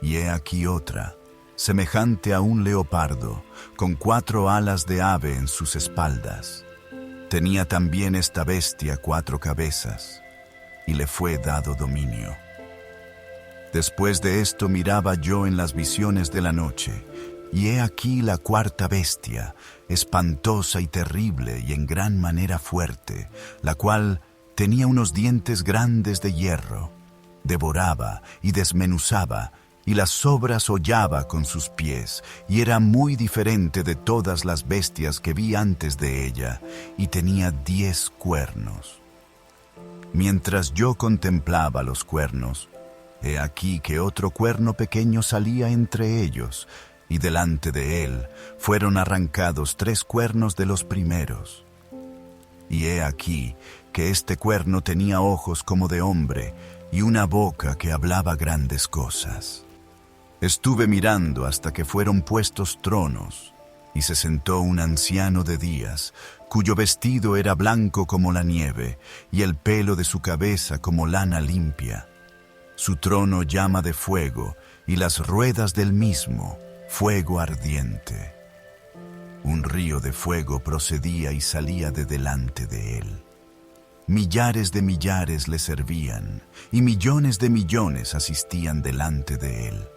y he aquí otra, semejante a un leopardo, con 4 alas de ave en sus espaldas. Tenía también esta bestia 4 cabezas, y le fue dado dominio. Después de esto miraba yo en las visiones de la noche, y he aquí la 4ª bestia, espantosa y terrible y en gran manera fuerte, la cual tenía unos dientes grandes de hierro, devoraba y desmenuzaba, y las sobras hollaba con sus pies, y era muy diferente de todas las bestias que vi antes de ella, y tenía 10 cuernos. Mientras yo contemplaba los cuernos, he aquí que otro cuerno pequeño salía entre ellos, y delante de él fueron arrancados 3 cuernos de los primeros. Y he aquí que este cuerno tenía ojos como de hombre, y una boca que hablaba grandes cosas. Estuve mirando hasta que fueron puestos tronos, y se sentó un anciano de días, cuyo vestido era blanco como la nieve, y el pelo de su cabeza como lana limpia. Su trono llama de fuego, y las ruedas del mismo, fuego ardiente. Un río de fuego procedía y salía de delante de él. Millares de millares le servían, y millones de millones asistían delante de él.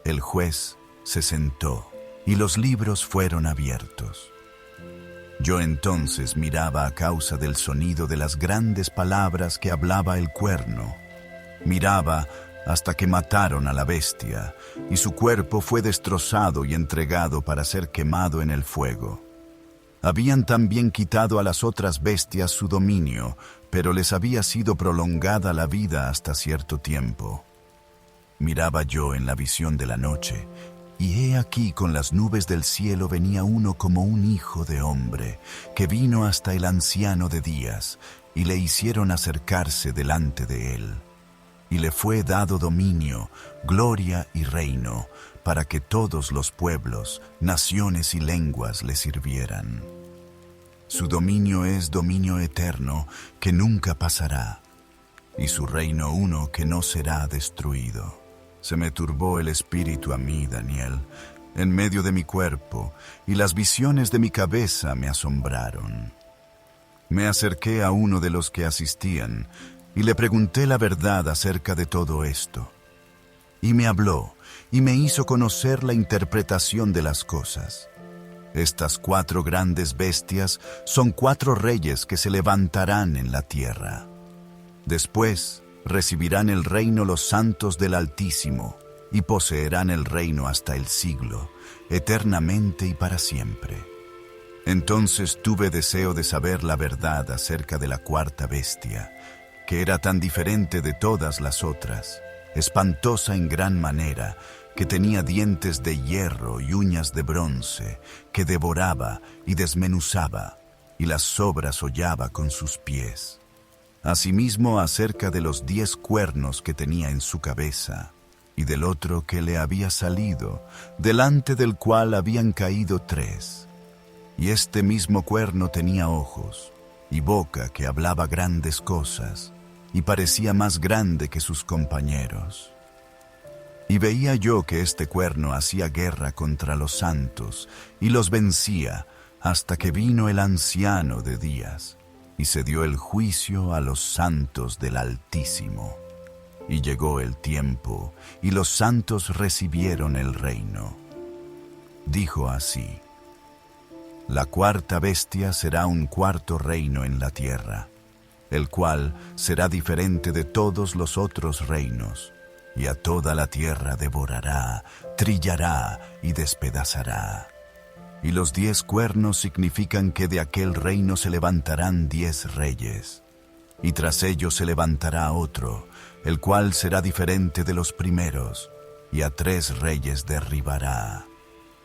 El juez se sentó, y los libros fueron abiertos. Yo entonces miraba a causa del sonido de las grandes palabras que hablaba el cuerno. Miraba hasta que mataron a la bestia, y su cuerpo fue destrozado y entregado para ser quemado en el fuego. Habían también quitado a las otras bestias su dominio, pero les había sido prolongada la vida hasta cierto tiempo. Miraba yo en la visión de la noche, y he aquí con las nubes del cielo venía uno como un hijo de hombre, que vino hasta el anciano de días, y le hicieron acercarse delante de él. Y le fue dado dominio, gloria y reino, para que todos los pueblos, naciones y lenguas le sirvieran. Su dominio es dominio eterno, que nunca pasará, y su reino uno que no será destruido. Se me turbó el espíritu a mí, Daniel, en medio de mi cuerpo, y las visiones de mi cabeza me asombraron. Me acerqué a uno de los que asistían, y le pregunté la verdad acerca de todo esto. Y me habló, y me hizo conocer la interpretación de las cosas. Estas 4 grandes bestias son 4 reyes que se levantarán en la tierra. Después recibirán el reino los santos del Altísimo, y poseerán el reino hasta el siglo, eternamente y para siempre. Entonces tuve deseo de saber la verdad acerca de la 4ª bestia, que era tan diferente de todas las otras, espantosa en gran manera, que tenía dientes de hierro y uñas de bronce, que devoraba y desmenuzaba, y las sobras hollaba con sus pies. Asimismo acerca de los 10 cuernos que tenía en su cabeza, y del otro que le había salido, delante del cual habían caído 3. Y este mismo cuerno tenía ojos, y boca que hablaba grandes cosas, y parecía más grande que sus compañeros. Y veía yo que este cuerno hacía guerra contra los santos, y los vencía, hasta que vino el anciano de días, y se dio el juicio a los santos del Altísimo. Y llegó el tiempo, y los santos recibieron el reino. Dijo así: la 4ª bestia será un 4º reino en la tierra, el cual será diferente de todos los otros reinos, y a toda la tierra devorará, trillará y despedazará. Y los 10 cuernos significan que de aquel reino se levantarán 10 reyes, y tras ellos se levantará otro, el cual será diferente de los primeros, y a 3 reyes derribará.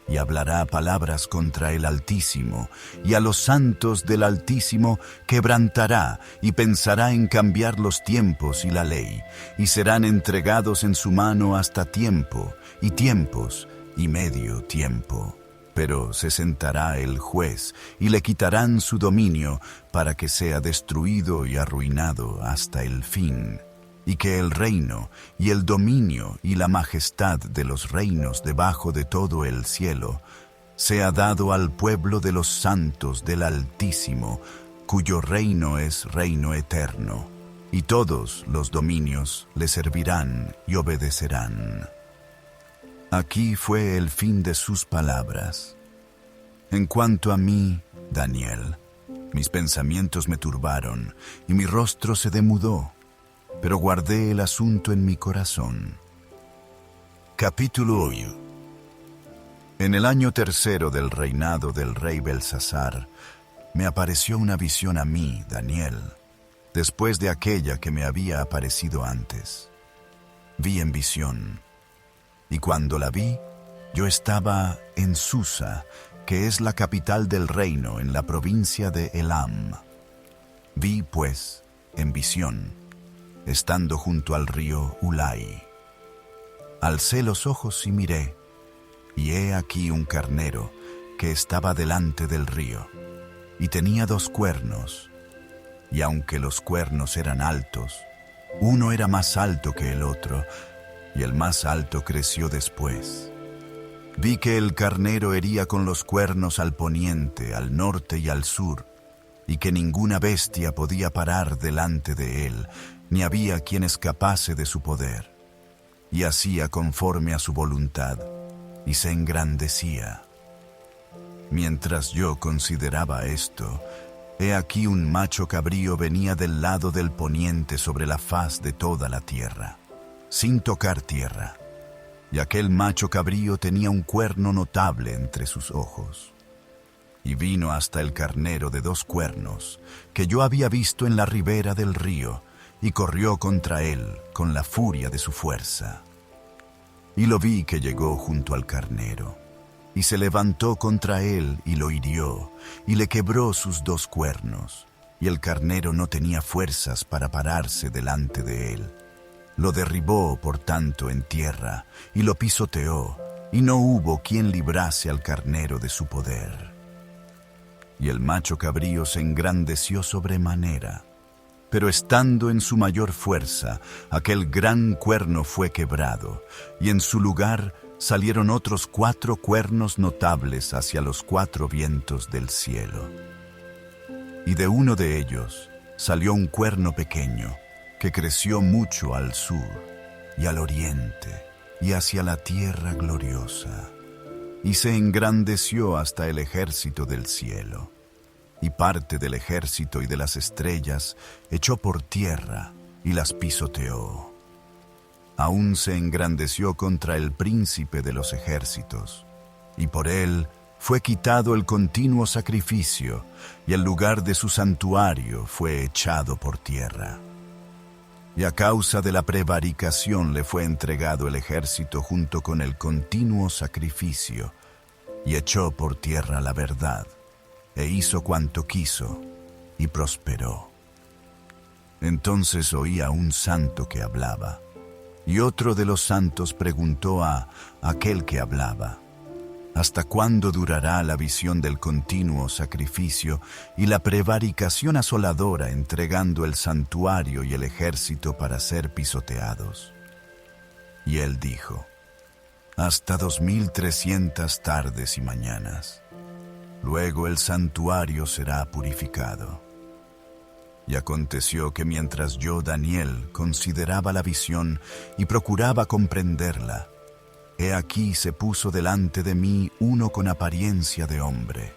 Y hablará palabras contra el Altísimo, y a los santos del Altísimo quebrantará, y pensará en cambiar los tiempos y la ley, y serán entregados en su mano hasta tiempo, y tiempos, y medio tiempo. Pero se sentará el juez, y le quitarán su dominio, para que sea destruido y arruinado hasta el fin. Y que el reino, y el dominio, y la majestad de los reinos debajo de todo el cielo, sea dado al pueblo de los santos del Altísimo, cuyo reino es reino eterno, y todos los dominios le servirán y obedecerán. Aquí fue el fin de sus palabras. En cuanto a mí, Daniel, mis pensamientos me turbaron, y mi rostro se demudó, pero guardé el asunto en mi corazón. Capítulo 8. En el año 3 del reinado del rey Belsasar, me apareció una visión a mí, Daniel, después de aquella que me había aparecido antes. Vi en visión, y cuando la vi, yo estaba en Susa, que es la capital del reino en la provincia de Elam. Vi, pues, en visión, estando junto al río Ulai. Alcé los ojos y miré, y he aquí un carnero que estaba delante del río, y tenía 2 cuernos, y aunque los cuernos eran altos, Uno era más alto que el otro, y el más alto creció después. Vi que el carnero hería con los cuernos al poniente, al norte y al sur, y que ninguna bestia podía parar delante de él, ni había quien escapase de su poder. Y hacía conforme a su voluntad, y se engrandecía. Mientras yo consideraba esto, he aquí un macho cabrío venía del lado del poniente sobre la faz de toda la tierra, sin tocar tierra, y aquel macho cabrío tenía un cuerno notable entre sus ojos. Y vino hasta el carnero de 2 cuernos, que yo había visto en la ribera del río, y corrió contra él con la furia de su fuerza. Y lo vi que llegó junto al carnero, y se levantó contra él y lo hirió, y le quebró sus 2 cuernos, y el carnero no tenía fuerzas para pararse delante de él. Lo derribó, por tanto, en tierra, y lo pisoteó, y no hubo quien librase al carnero de su poder. Y el macho cabrío se engrandeció sobremanera, pero estando en su mayor fuerza, aquel gran cuerno fue quebrado, y en su lugar salieron otros 4 cuernos notables hacia los 4 vientos del cielo. Y de uno de ellos salió un cuerno pequeño, que creció mucho al sur, y al oriente, y hacia la tierra gloriosa, y se engrandeció hasta el ejército del cielo. Y parte del ejército y de las estrellas echó por tierra y las pisoteó. Aún se engrandeció contra el príncipe de los ejércitos, y por él fue quitado el continuo sacrificio, y el lugar de su santuario fue echado por tierra. Y a causa de la prevaricación le fue entregado el ejército junto con el continuo sacrificio, y echó por tierra la verdad, e hizo cuanto quiso, y prosperó. Entonces oí a un santo que hablaba, y otro de los santos preguntó a aquel que hablaba: ¿hasta cuándo durará la visión del continuo sacrificio y la prevaricación asoladora entregando el santuario y el ejército para ser pisoteados? Y él dijo: hasta 2300 tardes y mañanas. Luego el santuario será purificado. Y aconteció que mientras yo, Daniel, consideraba la visión y procuraba comprenderla, he aquí se puso delante de mí uno con apariencia de hombre.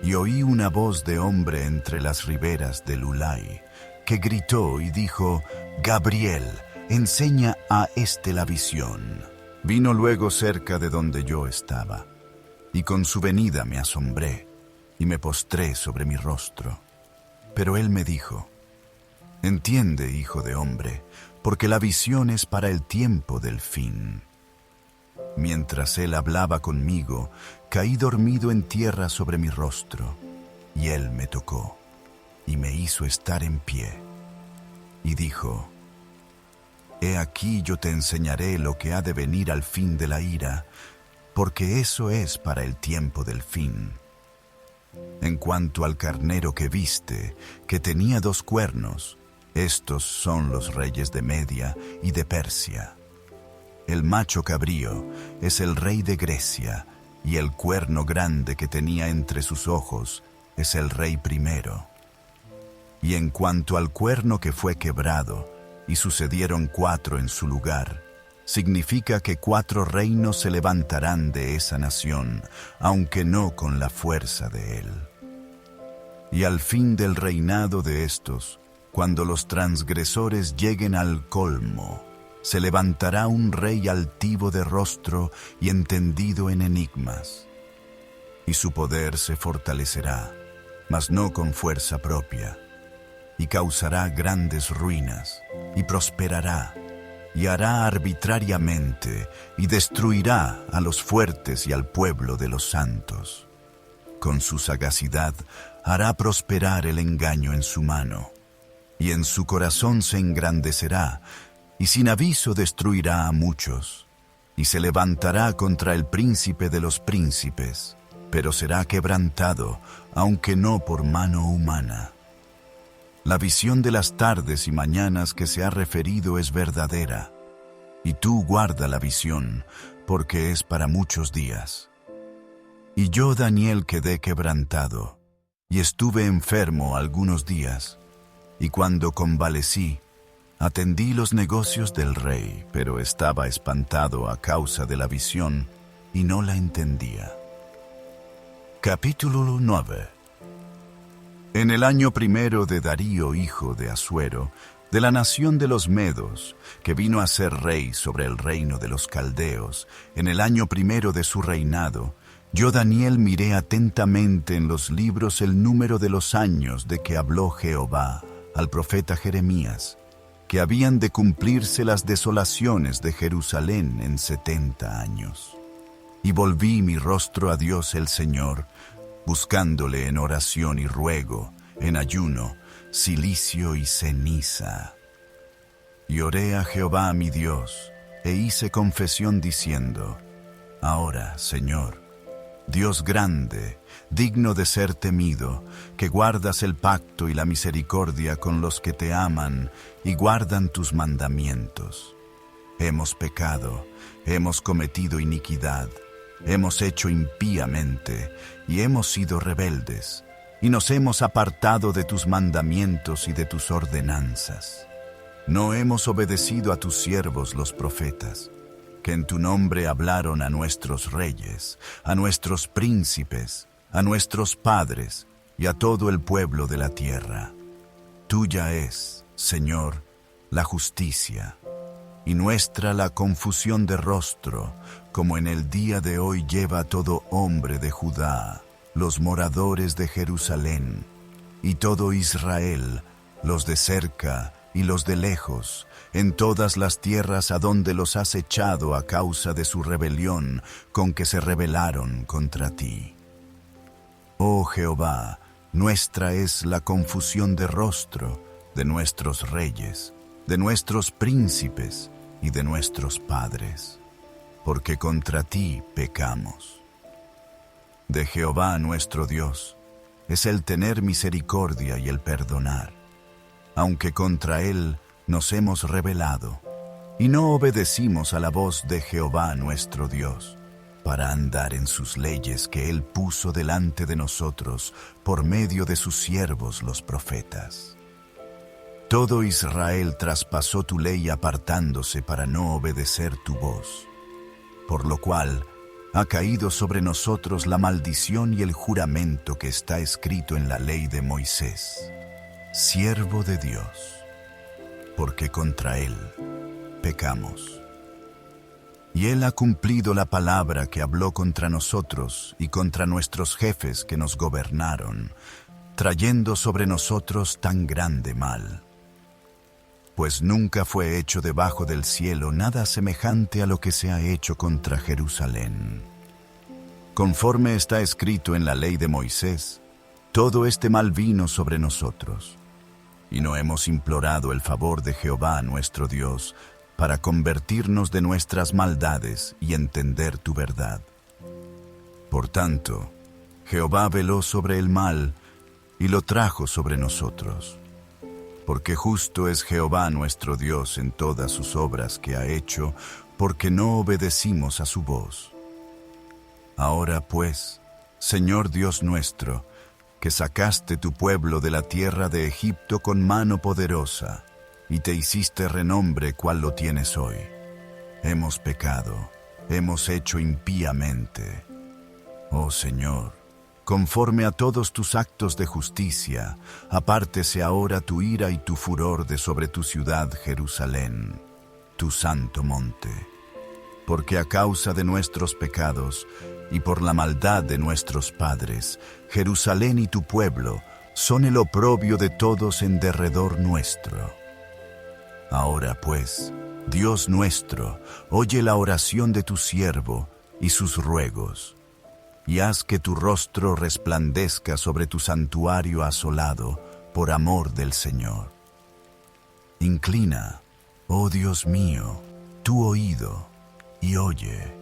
Y oí una voz de hombre entre las riberas del Ulai, que gritó y dijo: Gabriel, enseña a éste la visión. Vino luego cerca de donde yo estaba, y con su venida me asombré, y me postré sobre mi rostro. Pero él me dijo: entiende, hijo de hombre, porque la visión es para el tiempo del fin. Mientras él hablaba conmigo, caí dormido en tierra sobre mi rostro, y él me tocó, y me hizo estar en pie. Y dijo: he aquí yo te enseñaré lo que ha de venir al fin de la ira, porque eso es para el tiempo del fin. En cuanto al carnero que viste, que tenía 2 cuernos, estos son los reyes de Media y de Persia. El macho cabrío es el rey de Grecia, y el cuerno grande que tenía entre sus ojos es el rey primero. Y en cuanto al cuerno que fue quebrado, y sucedieron 4 en su lugar, significa que 4 reinos se levantarán de esa nación, aunque no con la fuerza de él. Y al fin del reinado de estos, cuando los transgresores lleguen al colmo, se levantará un rey altivo de rostro y entendido en enigmas. Y su poder se fortalecerá, mas no con fuerza propia, y causará grandes ruinas, y prosperará, y hará arbitrariamente, y destruirá a los fuertes y al pueblo de los santos. Con su sagacidad hará prosperar el engaño en su mano, y en su corazón se engrandecerá, y sin aviso destruirá a muchos, y se levantará contra el príncipe de los príncipes, pero será quebrantado, aunque no por mano humana. La visión de las tardes y mañanas que se ha referido es verdadera, y tú guarda la visión, porque es para muchos días. Y yo, Daniel, quedé quebrantado, y estuve enfermo algunos días, y cuando convalecí, atendí los negocios del rey, pero estaba espantado a causa de la visión, y no la entendía. Capítulo 9. En el año primero de Darío, hijo de Asuero, de la nación de los Medos, que vino a ser rey sobre el reino de los Caldeos, en el año primero de su reinado, yo, Daniel, miré atentamente en los libros el número de los años de que habló Jehová al profeta Jeremías, que habían de cumplirse las desolaciones de Jerusalén en 70 años. Y volví mi rostro a Dios el Señor, buscándole en oración y ruego, en ayuno, cilicio y ceniza. Y oré a Jehová mi Dios, e hice confesión diciendo: Ahora, Señor, Dios grande, digno de ser temido, que guardas el pacto y la misericordia con los que te aman y guardan tus mandamientos. Hemos pecado, hemos cometido iniquidad, hemos hecho impíamente y hemos sido rebeldes, y nos hemos apartado de tus mandamientos y de tus ordenanzas. No hemos obedecido a tus siervos los profetas, que en tu nombre hablaron a nuestros reyes, a nuestros príncipes, a nuestros padres y a todo el pueblo de la tierra. Tuya es, Señor, la justicia, y nuestra la confusión de rostro, como en el día de hoy lleva todo hombre de Judá, los moradores de Jerusalén, y todo Israel, los de cerca y los de lejos, en todas las tierras a donde los has echado a causa de su rebelión con que se rebelaron contra ti. Oh Jehová, nuestra es la confusión de rostro de nuestros reyes, de nuestros príncipes y de nuestros padres, porque contra ti pecamos. De Jehová nuestro Dios es el tener misericordia y el perdonar, aunque contra él nos hemos rebelado, y no obedecimos a la voz de Jehová nuestro Dios, para andar en sus leyes que él puso delante de nosotros por medio de sus siervos los profetas. Todo Israel traspasó tu ley apartándose para no obedecer tu voz, por lo cual ha caído sobre nosotros la maldición y el juramento que está escrito en la ley de Moisés, siervo de Dios, porque contra él pecamos. Y él ha cumplido la palabra que habló contra nosotros y contra nuestros jefes que nos gobernaron, trayendo sobre nosotros tan grande mal. Pues nunca fue hecho debajo del cielo nada semejante a lo que se ha hecho contra Jerusalén. Conforme está escrito en la ley de Moisés, todo este mal vino sobre nosotros, y no hemos implorado el favor de Jehová nuestro Dios para convertirnos de nuestras maldades y entender tu verdad. Por tanto, Jehová veló sobre el mal y lo trajo sobre nosotros. Porque justo es Jehová nuestro Dios en todas sus obras que ha hecho, porque no obedecimos a su voz. Ahora pues, Señor Dios nuestro, que sacaste tu pueblo de la tierra de Egipto con mano poderosa, y te hiciste renombre cual lo tienes hoy. Hemos pecado, hemos hecho impíamente. Oh Señor, conforme a todos tus actos de justicia, apártese ahora tu ira y tu furor de sobre tu ciudad Jerusalén, tu santo monte. Porque a causa de nuestros pecados y por la maldad de nuestros padres, Jerusalén y tu pueblo son el oprobio de todos en derredor nuestro. Ahora pues, Dios nuestro, oye la oración de tu siervo y sus ruegos, y haz que tu rostro resplandezca sobre tu santuario asolado por amor del Señor. Inclina, oh Dios mío, tu oído y oye.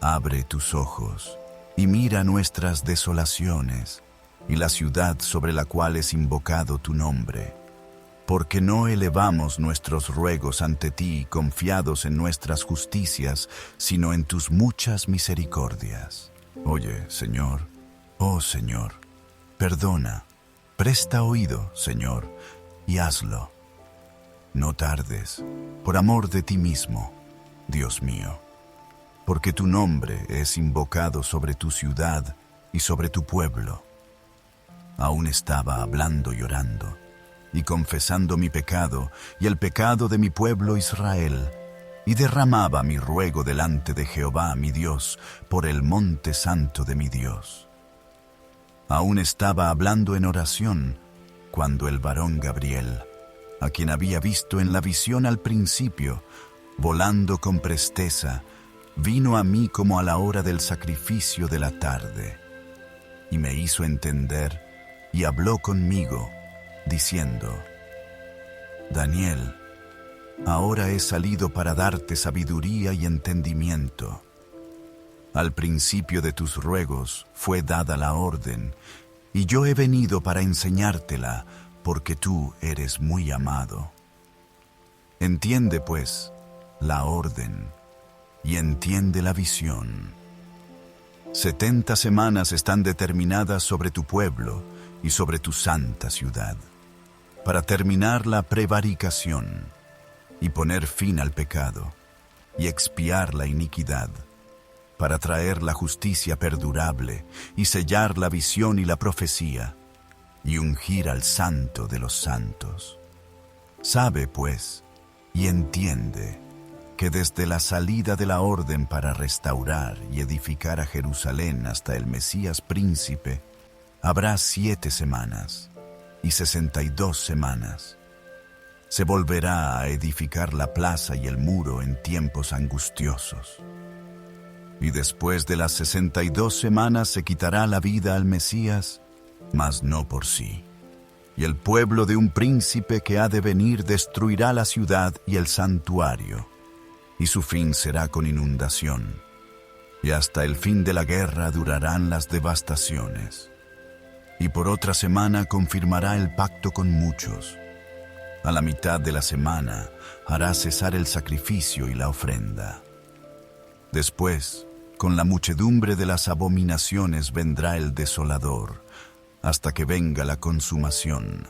Abre tus ojos y mira nuestras desolaciones y la ciudad sobre la cual es invocado tu nombre. Porque no elevamos nuestros ruegos ante ti confiados en nuestras justicias, sino en tus muchas misericordias. Oye, Señor, oh Señor, perdona, presta oído, Señor, y hazlo. No tardes, por amor de ti mismo, Dios mío, porque tu nombre es invocado sobre tu ciudad y sobre tu pueblo. Aún estaba hablando y orando, y confesando mi pecado y el pecado de mi pueblo Israel, y derramaba mi ruego delante de Jehová mi Dios por el monte santo de mi Dios. Aún estaba hablando en oración, cuando el varón Gabriel, a quien había visto en la visión al principio, volando con presteza, vino a mí como a la hora del sacrificio de la tarde, y me hizo entender, y habló conmigo, diciendo: Daniel, ahora he salido para darte sabiduría y entendimiento. Al principio de tus ruegos fue dada la orden, y yo he venido para enseñártela, porque tú eres muy amado. Entiende, pues, la orden, y entiende la visión. 70 semanas están determinadas sobre tu pueblo y sobre tu santa ciudad, para terminar la prevaricación, y poner fin al pecado, y expiar la iniquidad, para traer la justicia perdurable, y sellar la visión y la profecía, y ungir al santo de los santos. Sabe, pues, y entiende, que desde la salida de la orden para restaurar y edificar a Jerusalén hasta el Mesías príncipe, habrá 7 semanas y 62 semanas. Se volverá a edificar la plaza y el muro en tiempos angustiosos. Y después de las 62 semanas se quitará la vida al Mesías, mas no por sí. Y el pueblo de un príncipe que ha de venir destruirá la ciudad y el santuario, y su fin será con inundación, y hasta el fin de la guerra durarán las devastaciones. Y por otra semana confirmará el pacto con muchos. A la mitad de la semana hará cesar el sacrificio y la ofrenda. Después, con la muchedumbre de las abominaciones vendrá el desolador, hasta que venga la consumación,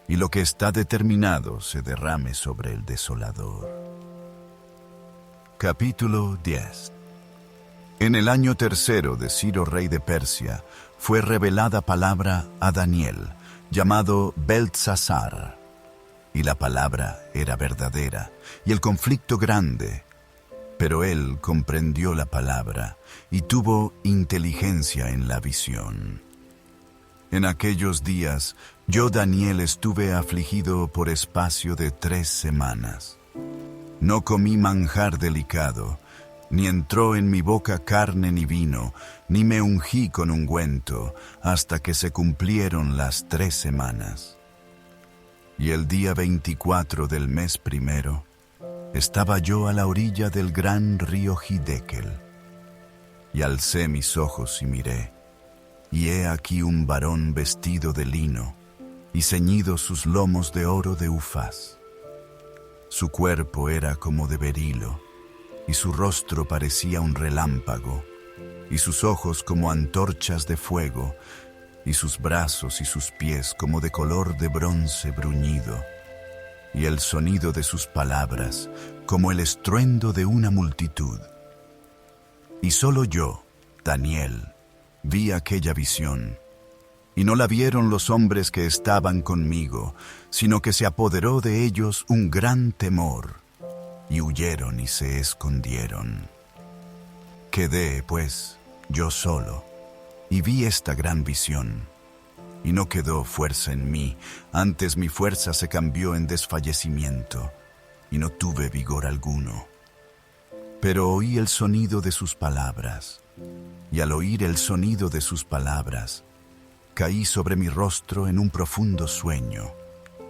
y lo que está determinado se derrame sobre el desolador. Capítulo 10. En el año 3 de Ciro, rey de Persia, fue revelada palabra a Daniel, llamado Beltsasar. Y la palabra era verdadera, y el conflicto grande. Pero él comprendió la palabra, y tuvo inteligencia en la visión. En aquellos días, yo Daniel estuve afligido por espacio de 3 semanas. No comí manjar delicado, ni entró en mi boca carne ni vino, ni me ungí con ungüento, hasta que se cumplieron las 3 semanas. Y el día 24 del mes primero, estaba yo a la orilla del gran río Hiddekel. Y alcé mis ojos y miré, y he aquí un varón vestido de lino, y ceñido sus lomos de oro de Ufaz. Su cuerpo era como de berilo, y su rostro parecía un relámpago, y sus ojos como antorchas de fuego, y sus brazos y sus pies como de color de bronce bruñido, y el sonido de sus palabras como el estruendo de una multitud. Y solo yo, Daniel, vi aquella visión, y no la vieron los hombres que estaban conmigo, sino que se apoderó de ellos un gran temor, y huyeron y se escondieron. Quedé, pues, yo solo, y vi esta gran visión, y no quedó fuerza en mí, antes mi fuerza se cambió en desfallecimiento, y no tuve vigor alguno. Pero oí el sonido de sus palabras, y al oír el sonido de sus palabras, caí sobre mi rostro en un profundo sueño,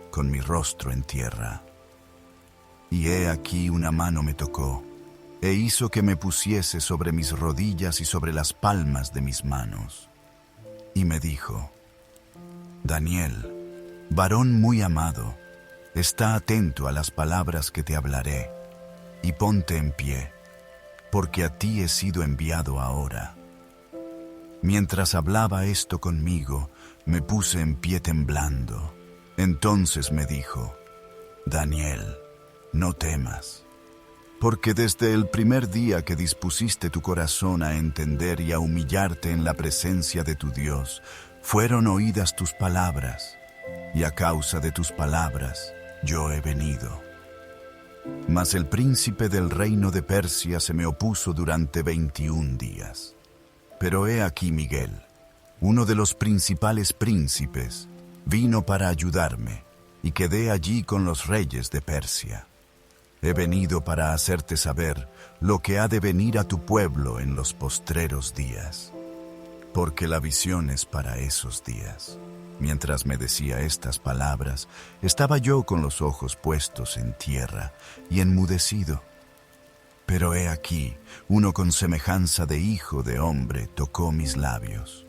con mi rostro en tierra. Y he aquí una mano me tocó, e hizo que me pusiese sobre mis rodillas y sobre las palmas de mis manos. Y me dijo: Daniel, varón muy amado, está atento a las palabras que te hablaré, y ponte en pie, porque a ti he sido enviado ahora. Mientras hablaba esto conmigo, me puse en pie temblando. Entonces me dijo: Daniel, no temas, porque desde el primer día que dispusiste tu corazón a entender y a humillarte en la presencia de tu Dios, fueron oídas tus palabras, y a causa de tus palabras yo he venido. Mas el príncipe del reino de Persia se me opuso durante 21 días. Pero he aquí Miguel, uno de los principales príncipes, vino para ayudarme, y quedé allí con los reyes de Persia. He venido para hacerte saber lo que ha de venir a tu pueblo en los postreros días, porque la visión es para esos días. Mientras me decía estas palabras, estaba yo con los ojos puestos en tierra y enmudecido. Pero he aquí, uno con semejanza de hijo de hombre tocó mis labios.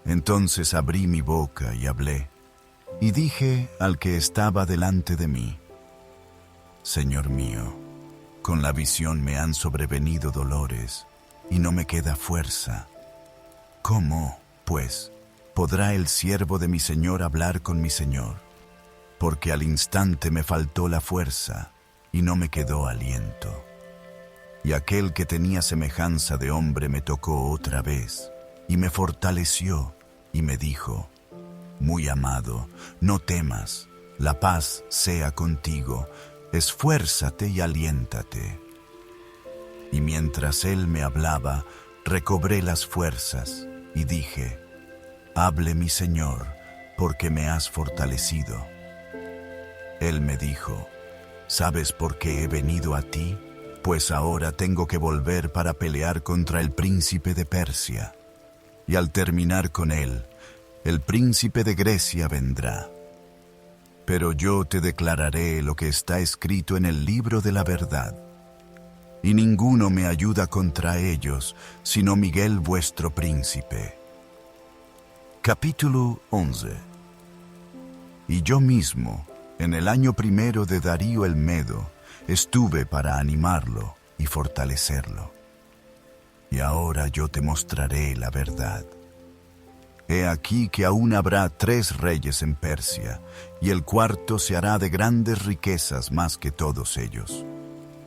Entonces abrí mi boca y hablé, y dije al que estaba delante de mí: Señor mío, con la visión me han sobrevenido dolores, y no me queda fuerza. ¿Cómo, pues, podrá el siervo de mi Señor hablar con mi Señor? Porque al instante me faltó la fuerza, y no me quedó aliento. Y aquel que tenía semejanza de hombre me tocó otra vez, y me fortaleció, y me dijo: Muy amado, no temas, la paz sea contigo, esfuérzate y aliéntate. Y mientras él me hablaba, recobré las fuerzas, y dije: Hable mi Señor, porque me has fortalecido. Él me dijo: ¿Sabes por qué he venido a ti? Pues ahora tengo que volver para pelear contra el príncipe de Persia. Y al terminar con él, el príncipe de Grecia vendrá. Pero yo te declararé lo que está escrito en el libro de la verdad. Y ninguno me ayuda contra ellos, sino Miguel vuestro príncipe. Capítulo 11. Y yo mismo, en el año primero de Darío el Medo, estuve para animarlo y fortalecerlo. Y ahora yo te mostraré la verdad. He aquí que aún habrá 3 reyes en Persia, y el cuarto se hará de grandes riquezas más que todos ellos.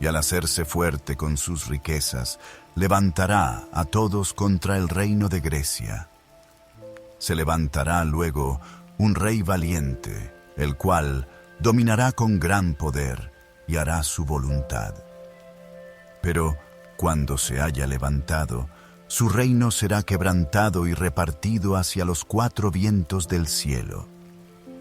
Y al hacerse fuerte con sus riquezas, levantará a todos contra el reino de Grecia. Se levantará luego un rey valiente, el cual dominará con gran poder y hará su voluntad. Pero cuando se haya levantado, su reino será quebrantado y repartido hacia los 4 vientos del cielo,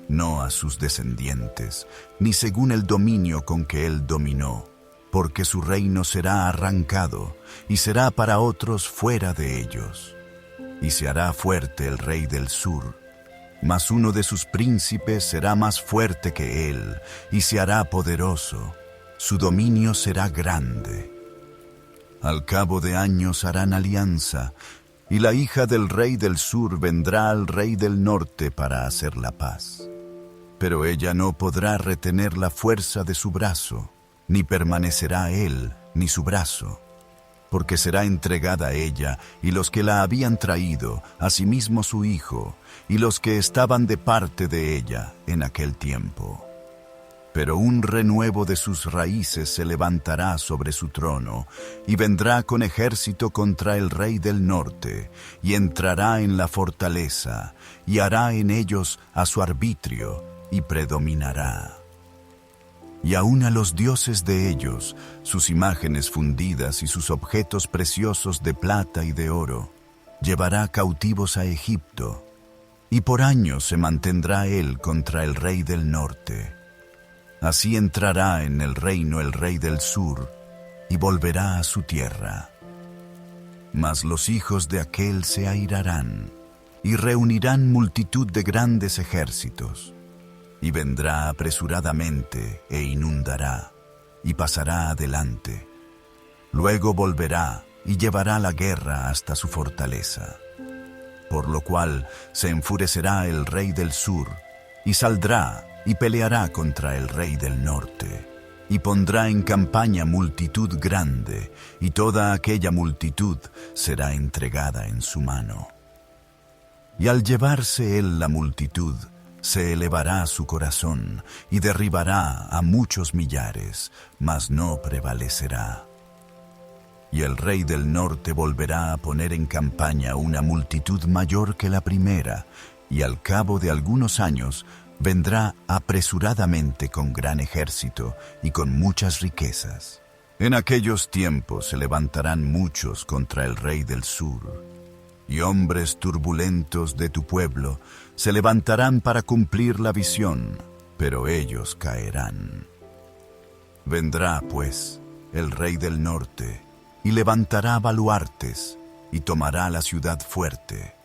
no a sus descendientes, ni según el dominio con que él dominó, porque su reino será arrancado y será para otros fuera de ellos. Y se hará fuerte el rey del sur, mas uno de sus príncipes será más fuerte que él, y se hará poderoso. Su dominio será grande. Al cabo de años harán alianza, y la hija del rey del sur vendrá al rey del norte para hacer la paz. Pero ella no podrá retener la fuerza de su brazo, ni permanecerá él, ni su brazo, porque será entregada ella, y los que la habían traído, asimismo su hijo, y los que estaban de parte de ella en aquel tiempo. Pero un renuevo de sus raíces se levantará sobre su trono, y vendrá con ejército contra el rey del norte, y entrará en la fortaleza, y hará en ellos a su arbitrio, y predominará. Y aun a los dioses de ellos, sus imágenes fundidas y sus objetos preciosos de plata y de oro, llevará cautivos a Egipto, y por años se mantendrá él contra el rey del norte. Así entrará en el reino el rey del sur, y volverá a su tierra. Mas los hijos de aquél se airarán, y reunirán multitud de grandes ejércitos, y vendrá apresuradamente e inundará, y pasará adelante. Luego volverá y llevará la guerra hasta su fortaleza. por lo cual se enfurecerá el rey del sur, y saldrá y peleará contra el rey del norte, y pondrá en campaña multitud grande, y toda aquella multitud será entregada en su mano. Y al llevarse él la multitud, se elevará su corazón, y derribará a muchos millares, mas no prevalecerá. Y el rey del norte volverá a poner en campaña una multitud mayor que la primera, y al cabo de algunos años vendrá apresuradamente con gran ejército y con muchas riquezas. En aquellos tiempos se levantarán muchos contra el rey del sur, y hombres turbulentos de tu pueblo se levantarán para cumplir la visión, pero ellos caerán. Vendrá, pues, el rey del norte, y levantará baluartes, y tomará la ciudad fuerte,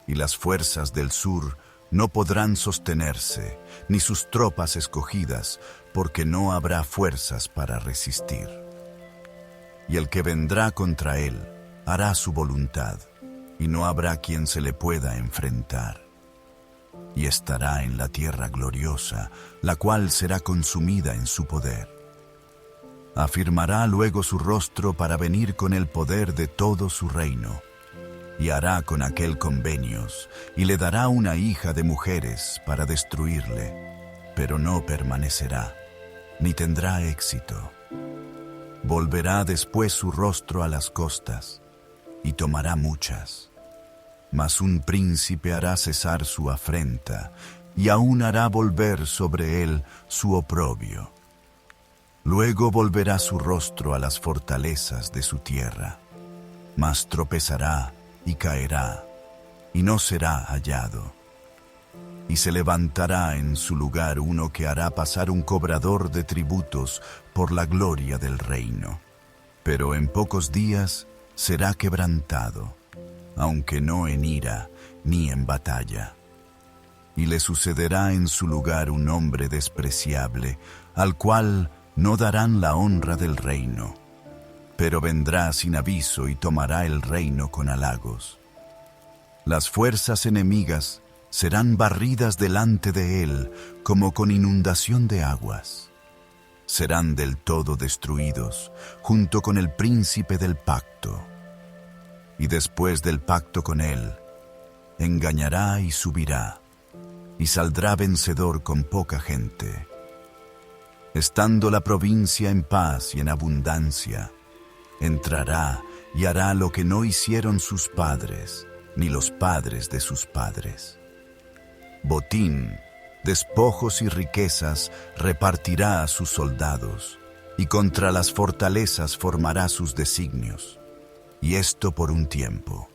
y las fuerzas del sur no podrán sostenerse, ni sus tropas escogidas, porque no habrá fuerzas para resistir. Y el que vendrá contra él hará su voluntad, y no habrá quien se le pueda enfrentar. Y estará en la tierra gloriosa, la cual será consumida en su poder. Afirmará luego su rostro para venir con el poder de todo su reino, y hará con aquel convenios, y le dará una hija de mujeres para destruirle, pero no permanecerá, ni tendrá éxito. Volverá después su rostro a las costas, y tomará muchas. Mas un príncipe hará cesar su afrenta, y aún hará volver sobre él su oprobio. Luego volverá su rostro a las fortalezas de su tierra, mas tropezará y caerá, y no será hallado. Y se levantará en su lugar uno que hará pasar un cobrador de tributos por la gloria del reino. Pero en pocos días será quebrantado, aunque no en ira ni en batalla. Y le sucederá en su lugar un hombre despreciable, al cual no darán la honra del reino, pero vendrá sin aviso y tomará el reino con halagos. Las fuerzas enemigas serán barridas delante de él como con inundación de aguas. Serán del todo destruidos junto con el príncipe del pacto. Y después del pacto con él, engañará y subirá, y saldrá vencedor con poca gente. Estando la provincia en paz y en abundancia, entrará y hará lo que no hicieron sus padres, ni los padres de sus padres. Botín, despojos y riquezas repartirá a sus soldados, y contra las fortalezas formará sus designios, y esto por un tiempo.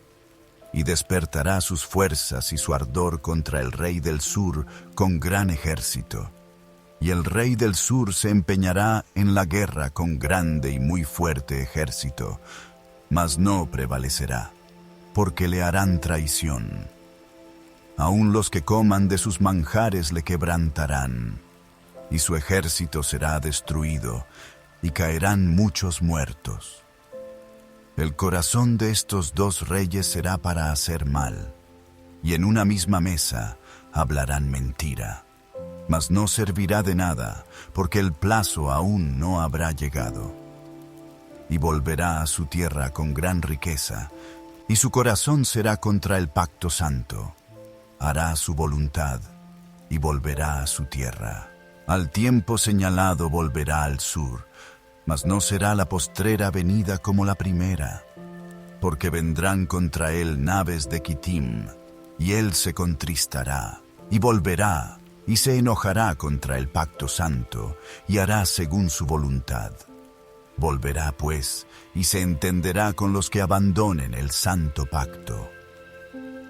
Y despertará sus fuerzas y su ardor contra el rey del sur con gran ejército. Y el rey del sur se empeñará en la guerra con grande y muy fuerte ejército, mas no prevalecerá, porque le harán traición. Aun los que coman de sus manjares le quebrantarán, y su ejército será destruido, y caerán muchos muertos. El corazón de estos dos reyes será para hacer mal, y en una misma mesa hablarán mentira. Mas no servirá de nada, porque el plazo aún no habrá llegado. Y volverá a su tierra con gran riqueza, y su corazón será contra el pacto santo. Hará su voluntad, y volverá a su tierra. Al tiempo señalado volverá al sur, mas no será la postrera venida como la primera, porque vendrán contra él naves de Quitim, y él se contristará, y volverá, y se enojará contra el pacto santo, y hará según su voluntad. Volverá, pues, y se entenderá con los que abandonen el santo pacto.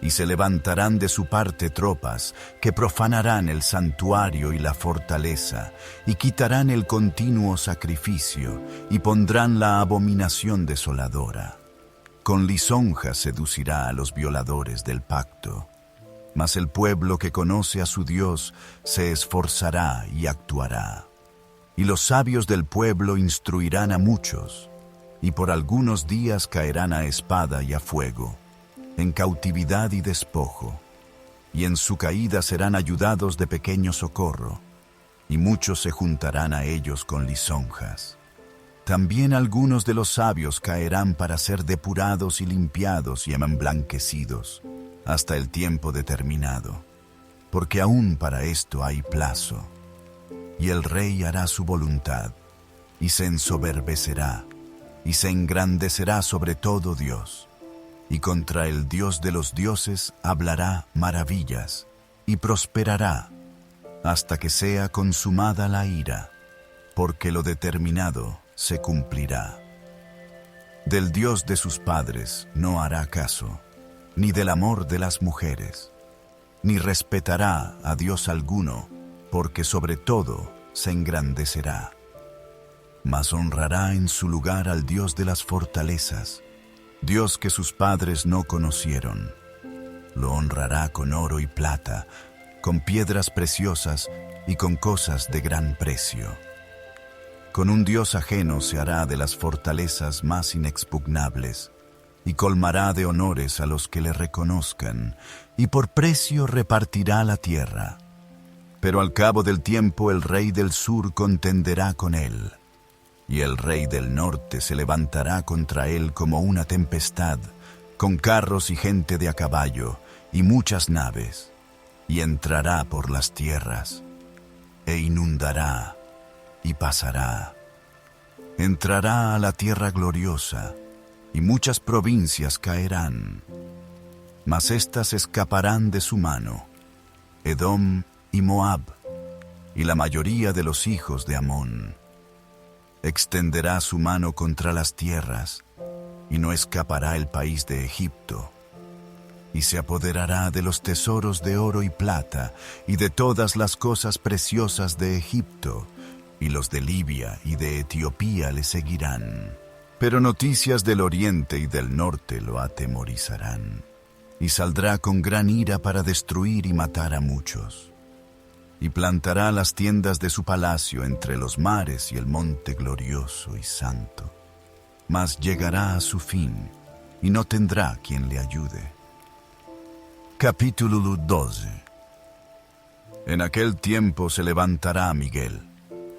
Y se levantarán de su parte tropas que profanarán el santuario y la fortaleza, y quitarán el continuo sacrificio, y pondrán la abominación desoladora. Con lisonja seducirá a los violadores del pacto. Mas el pueblo que conoce a su Dios se esforzará y actuará. Y los sabios del pueblo instruirán a muchos, y por algunos días caerán a espada y a fuego. en cautividad y despojo, y en su caída serán ayudados de pequeño socorro, y muchos se juntarán a ellos con lisonjas. También algunos de los sabios caerán para ser depurados y limpiados y emblanquecidos, hasta el tiempo determinado, porque aún para esto hay plazo. Y el rey hará su voluntad, y se ensoberbecerá, y se engrandecerá sobre todo Dios, y contra el Dios de los dioses hablará maravillas, y prosperará, hasta que sea consumada la ira, porque lo determinado se cumplirá. Del Dios de sus padres no hará caso, ni del amor de las mujeres, ni respetará a Dios alguno, porque sobre todo se engrandecerá. Mas honrará en su lugar al Dios de las fortalezas, Dios que sus padres no conocieron. Lo honrará con oro y plata, con piedras preciosas y con cosas de gran precio. Con un Dios ajeno se hará de las fortalezas más inexpugnables, y colmará de honores a los que le reconozcan, y por precio repartirá la tierra. Pero al cabo del tiempo el rey del sur contenderá con él, y el rey del norte se levantará contra él como una tempestad, con carros y gente de a caballo, y muchas naves, y entrará por las tierras, e inundará, y pasará. Entrará a la tierra gloriosa, y muchas provincias caerán. Mas éstas escaparán de su mano, Edom y Moab, y la mayoría de los hijos de Amón. Extenderá su mano contra las tierras, y no escapará el país de Egipto. Y se apoderará de los tesoros de oro y plata, y de todas las cosas preciosas de Egipto, y los de Libia y de Etiopía le seguirán. Pero noticias del oriente y del norte lo atemorizarán, y saldrá con gran ira para destruir y matar a muchos. Y plantará las tiendas de su palacio entre los mares y el monte glorioso y santo. Mas llegará a su fin, y no tendrá quien le ayude. Capítulo 12. En aquel tiempo se levantará Miguel,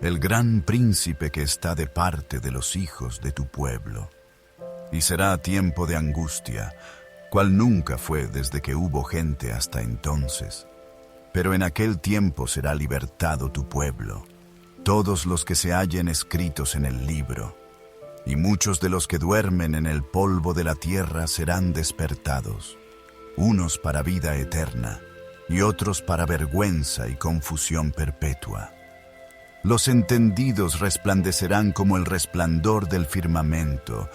el gran príncipe que está de parte de los hijos de tu pueblo. Y será tiempo de angustia, cual nunca fue desde que hubo gente hasta entonces. Pero en aquel tiempo será libertado tu pueblo, todos los que se hallen escritos en el libro, y muchos de los que duermen en el polvo de la tierra serán despertados, unos para vida eterna, y otros para vergüenza y confusión perpetua. Los entendidos resplandecerán como el resplandor del firmamento,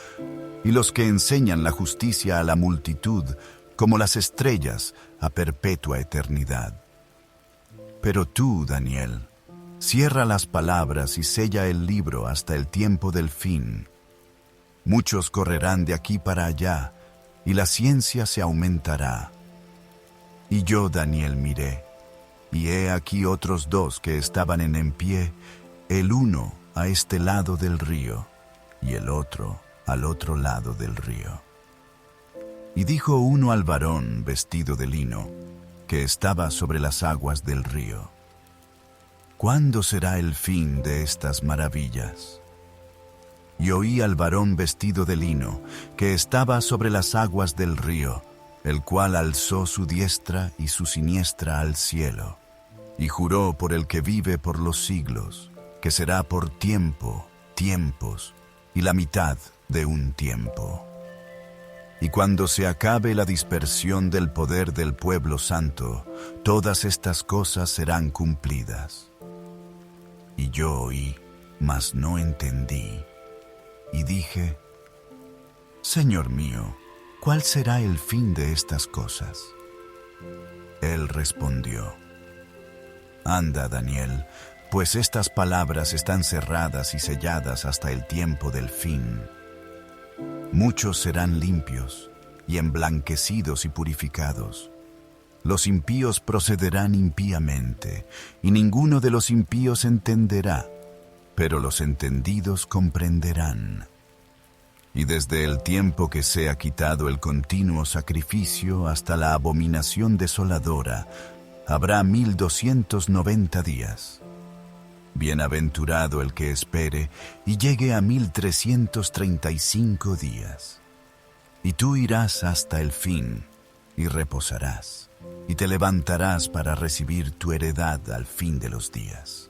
y los que enseñan la justicia a la multitud como las estrellas a perpetua eternidad. Pero tú, Daniel, cierra las palabras y sella el libro hasta el tiempo del fin. Muchos correrán de aquí para allá, y la ciencia se aumentará. Y yo, Daniel, miré, y he aquí otros dos que estaban en pie, el uno a este lado del río, y el otro al otro lado del río. Y dijo uno al varón vestido de lino, que estaba sobre las aguas del río: ¿Cuándo será el fin de estas maravillas? Y oí al varón vestido de lino, que estaba sobre las aguas del río, el cual alzó su diestra y su siniestra al cielo, y juró por el que vive por los siglos, que será por tiempo, tiempos, y la mitad de un tiempo. Y cuando se acabe la dispersión del poder del pueblo santo, todas estas cosas serán cumplidas. Y yo oí, mas no entendí, y dije: Señor mío, ¿cuál será el fin de estas cosas? Él respondió: Anda, Daniel, pues estas palabras están cerradas y selladas hasta el tiempo del fin. Muchos serán limpios, y emblanquecidos y purificados. Los impíos procederán impíamente, y ninguno de los impíos entenderá, pero los entendidos comprenderán. y desde el tiempo que sea quitado el continuo sacrificio hasta la abominación desoladora, habrá 1290 días. Bienaventurado el que espere y llegue a 1335 días. Y tú irás hasta el fin y reposarás, y te levantarás para recibir tu heredad al fin de los días.